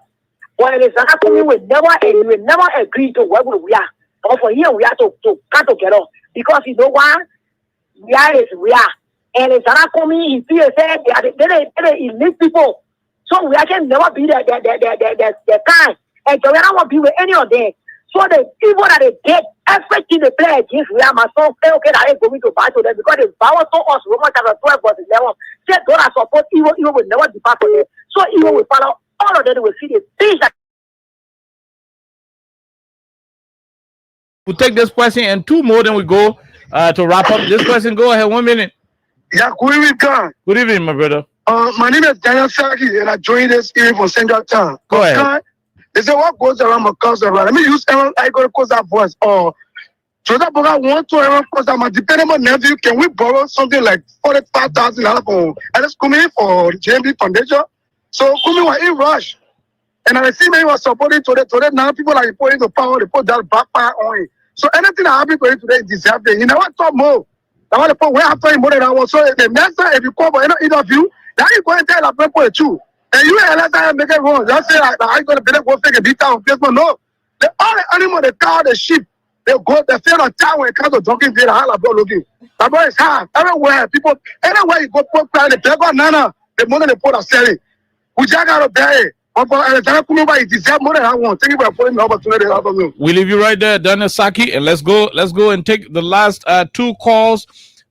well, if Zana coming will never agree to where we are. But for here, we have to come together. Because you know why? We are. And if Zana coming, he feels that they elite people. So we can never be the kind. And we don't want to be with any of them. So the people that they get, everything they play against, we are my son, say, okay, that ain't going to battle them because the power to us, Romans chapter 12, verse 11, said God has support evil will never depart from them. So evil will follow all of them, will see the things that. We'll take this question and two more, then we go to wrap up. This question, go ahead, 1 minute. Yeah, good evening, Khan. Good evening, my brother. My name is Daniel Saki, and I joined this evening from Central Town. Go ahead. They say what goes around must comes around. Let me use Aaron. I got to cause that voice. Or so that boy want to Aaron cause that my dependable nephew. Can we borrow something like $45,000 for and it's coming for JMB Foundation? So coming was in rush, and I see many was supporting today. Now people are reporting the power. They put that backfire on it. So anything that happened to you today is deserving. You never talk more. I want to put way after him more than I was. So the next time if you call for any interview, now you go and tell a people the truth. And you realize I make it wrong. Just say like, I going to be go fake a beat down on Facebook. No. All the animals, the cow, the sheep, they go, they feel on town when it comes to drinking beer, how about looking. That boy is hard. Everywhere, people, anywhere you go, put the people, nana, the money they put are selling. We just got to bury it. We leave you right there, Daniel Saki, and let's go and take the last two calls.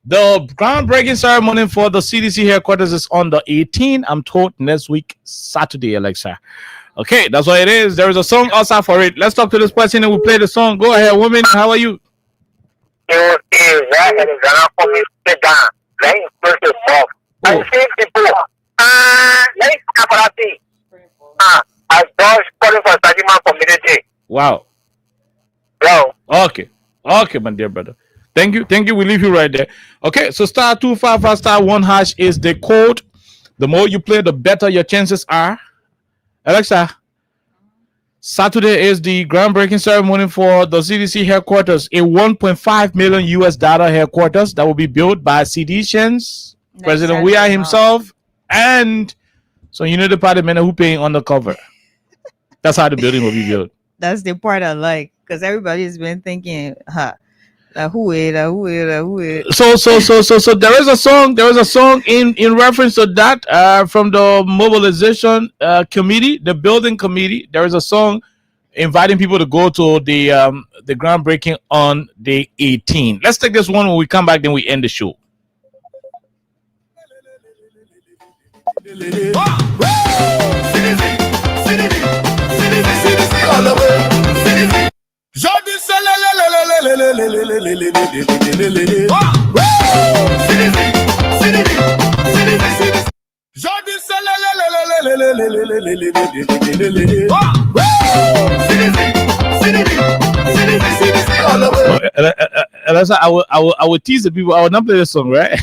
The groundbreaking ceremony for the CDC headquarters is on the 18th. I'm told next week, Saturday, Alexa. Okay, that's what it is. There is a song outside for it. Let's talk to this person and we'll play the song. Go ahead, woman. How are you? Wow. Okay, my dear brother. Thank you. We leave you right there. Okay, so *255*1# is the code. The more you play, the better your chances are. Alexa, Saturday is the groundbreaking ceremony for the CDC headquarters, a $1.5 million US headquarters that will be built by CDCians, President Weah himself, and so you know the party men who paying undercover. That's how the building will be built. That's the part I like. Because everybody's been thinking, who is? So there is a song in reference to that from the mobilization committee, the building committee. There is a song inviting people to go to the groundbreaking on day 18. Let's take this one when we come back, then we end the show. I will tease the people. I will not play this song, right?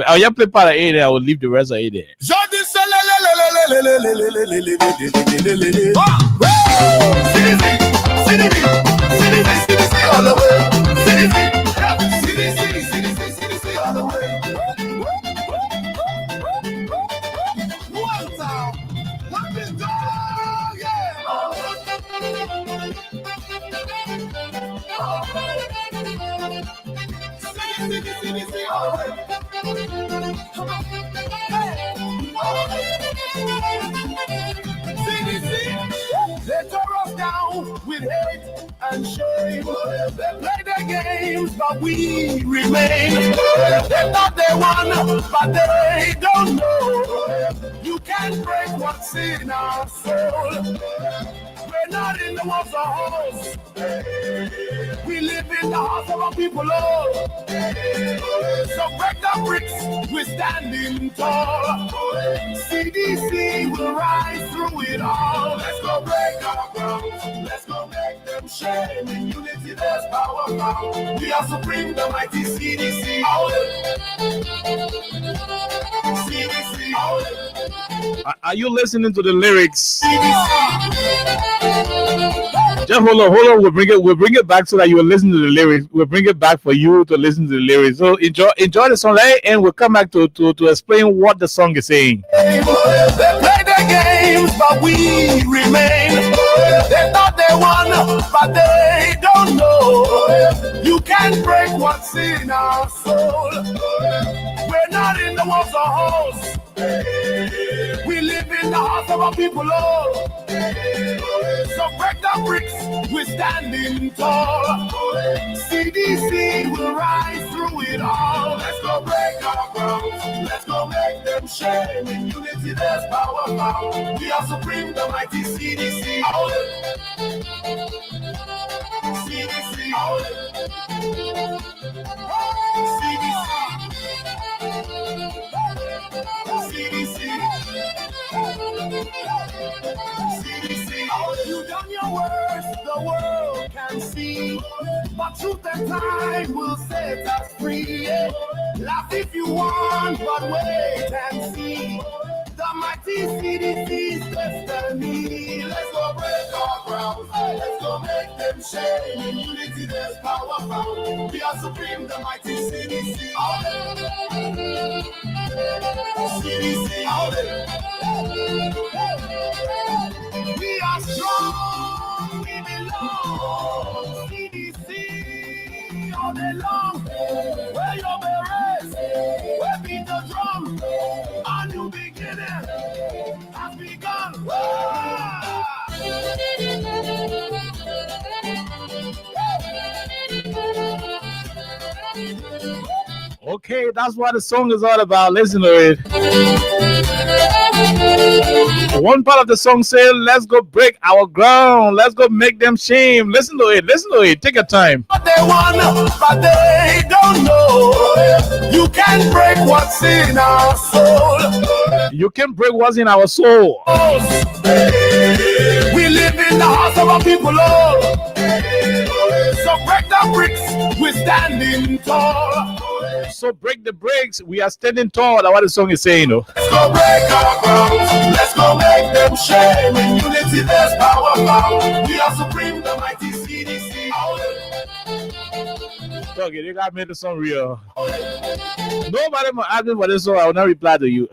I'll play part of A there. I will leave the rest of A there. They tore us down with hate and shame. They play their games, but we remain. They thought they won, but they don't know. You can't break what's in our soul. We're not in the walls of house. We live in the hearts of our people, oh. So break the bricks, we're standing tall. CDC will rise through it all. Let's go break our ground. Let's go make them shame. In unity there's power found. We are supreme, the mighty CDC. CDC. Are you listening to the lyrics? Just hold on. We'll bring it back so that you will listen to the lyrics. We'll bring it back for you to listen to the lyrics. So enjoy the song, right? And we'll come back to explain what the song is saying. They play their games, but we remain. They thought they won, but they don't know. You can't break what's in our soul. We're not in the walls of house. We live in the hearts of our people, oh. So break the bricks, we're standing tall. CDC will rise through it all. Let's go break our ground. Let's go make them shame. In unity there's power found. We are supreme, the mighty CDC. CDC. CDC. You done your worst, the world can see. But truth and time will set us free. Laugh if you want, but wait and see. The mighty CDC's destiny. Let's go break our ground. Let's go make them shame. In unity there's power found. We are supreme, the mighty CDC. CDC. We are strong, we belong. CDC all day long. Where your berets, where beat the drum. A new beginning has begun. Okay, that's what the song is all about. Listen to it. One part of the song says, let's go break our ground. Let's go make them shame. Listen to it. Listen to it. Take your time. They want, but they don't know. You can't break what's in our soul. You can break what's in our soul. We live in the hearts of our people, oh. So break the bricks, we're standing tall. So break the bricks, we are standing tall. That's what the song is saying, though. Let's go break our ground. Let's go make them shame. In unity there's power found. We are supreme, the mighty CDC. Okay, they got made the song real. Nobody will ask me for this song. I will not reply to you.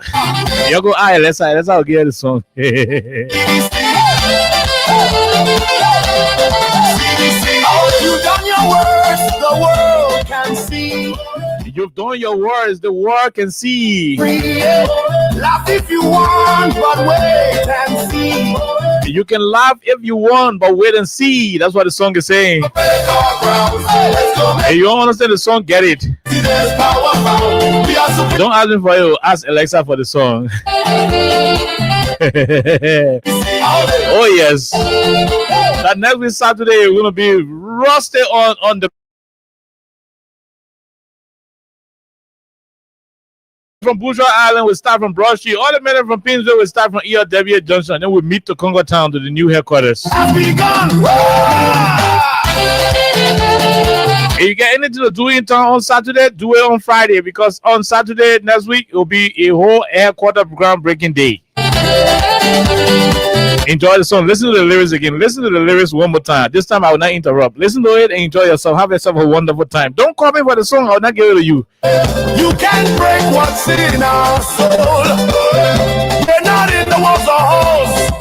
You go, let's I'll get the song. You've done your worst, the world can see. You've done your worst, the world can see. Laugh if you want, but wait and see. You can laugh if you want, but wait and see. That's what the song is saying. If you don't understand the song, get it. Don't ask me for it. Ask Alexa for the song. Oh yes. That next week Saturday we're gonna be roasted on the from Bourgeois Island. We start from Broad Street. All the men from Pinsville will start from ERW Junction. Then we meet to Congo Town to the new headquarters. If you get anything to do in town on Saturday, do it on Friday, because on Saturday next week it will be a whole headquarter groundbreaking day. Enjoy the song. Listen to the lyrics again. Listen to the lyrics one more time. This time I will not interrupt. Listen to it and enjoy yourself. Have yourself a wonderful time. Don't call me for the song. I will not give it to you. You can't break what's in our soul. We're not in the walls of halls.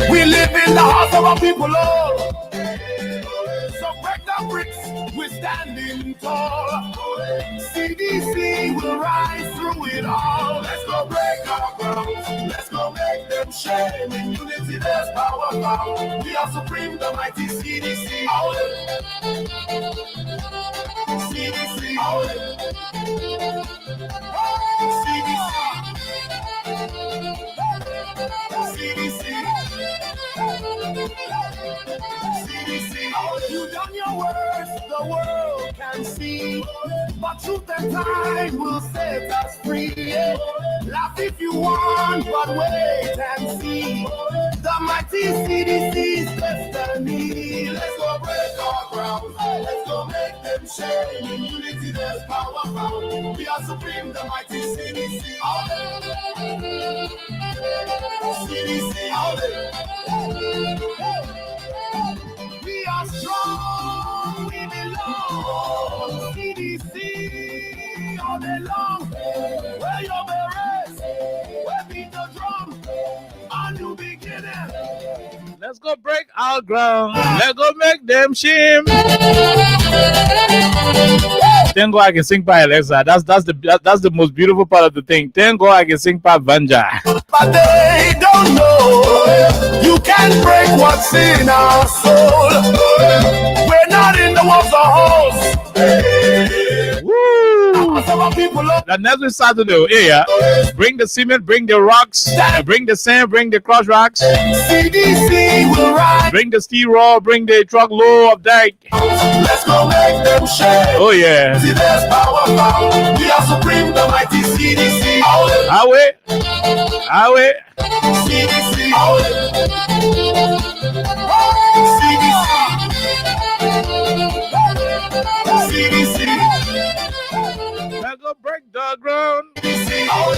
We live in the hearts of our people, Lord. So break the bricks. We're standing tall. CDC will rise through it all. Let's go break our grounds. Let's go make them shame. In unity there's power found. We are supreme, the mighty CDC. CDC. You've done your worst, the world can see. But truth and time will set us free. Laugh if you want, but wait and see. The mighty CDC's destiny. Let's go break our ground. Let's go make them shame. In unity there's power found. We are supreme, the mighty CDC. CDC. We are strong, we belong. CDC all day long. Where your berets, where beat the drum. A new beginning. Let's go break our ground. Let's go make them shame. Thank God I can sing by Alexa. That's the most beautiful part of the thing. Thank God I can sing by Vanja. But they don't know. You can't break what's in our soul. We're not in the walls of halls. Woo! That next week Saturday, yeah. Bring the cement, bring the rocks, bring the sand, bring the cross rocks. CDC will rise. Bring the steel raw, bring the truck load of dike. Let's go make them shake. Oh yeah. See there's power found. We are supreme, the mighty CDC. I wait. CDC. CDC. Let's go break the ground.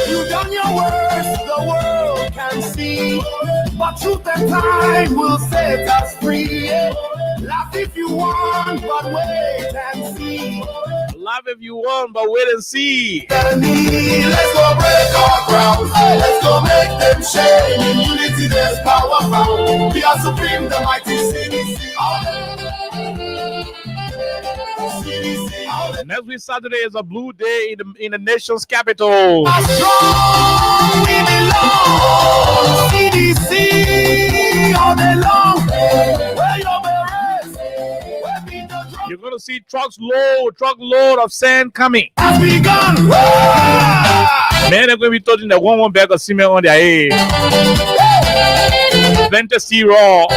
You've done your worst, the world can see. But truth and time will set us free. Laugh if you want, but wait and see. Laugh if you want, but wait and see. Let's go break our ground. Let's go make them shame. In unity there's power found. We are supreme, the mighty CDC. Next week Saturday is a blue day in the nation's capital. Strong, we belong. CDC all day long. Where your berets, where beat the drum. You're gonna see truckload of sand coming. Has begun. Man, they're gonna be touching the one bag of cement on their head. Plenty steel raw.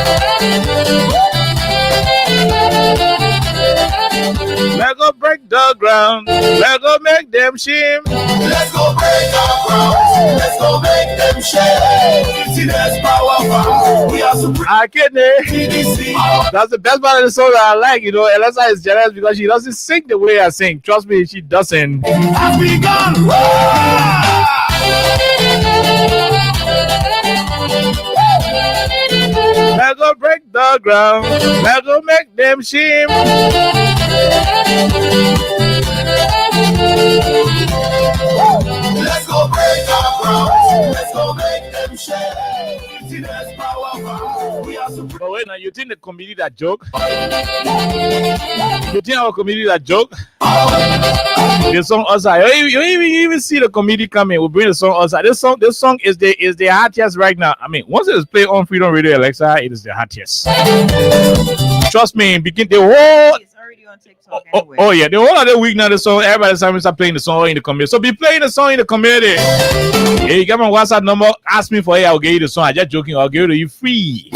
Let's go break the ground. Let's go make them shame. Let's go break our ground. Let's go make them shame. See there's power found. We are supreme. I can't. That's the best part of the song that I like. You know, Alexa is jealous because she doesn't sing the way I sing. Trust me, she doesn't. Has begun. Let's go break the ground. Let's go make them shame. Let's go break our ground. Let's go make them shame. See, there's power. We are supreme. But wait, now you think the committee that joke? You think our committee that joke? The song outside. You even see the committee coming. We'll bring the song outside. This song is the hottest right now. I mean, once it is played on Freedom Radio Alexa, it is the hottest. Trust me, begin the whole. Oh yeah, the whole other week now the song. Everybody's having to start playing the song in the community. So be playing the song in the community. Yeah, you get my WhatsApp number. Ask me for it. I'll give you the song. I'm just joking. I'll give it to you free.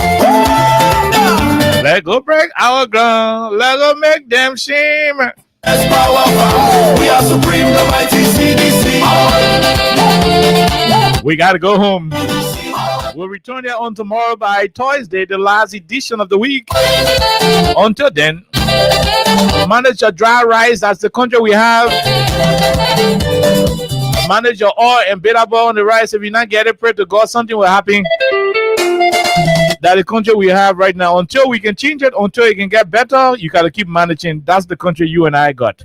Let's go break our ground. Let's go make them shame. There's power. We are supreme. The mighty CDC. We gotta go home. We'll return there on tomorrow by Thursday, the last edition of the week. Until then, manage your dry rice. That's the country we have. Manage your oil and bitter ball on the rice. If you not get it, pray to God something will happen. That's the country we have right now. Until we can change it, until it can get better, you gotta keep managing. That's the country you and I got.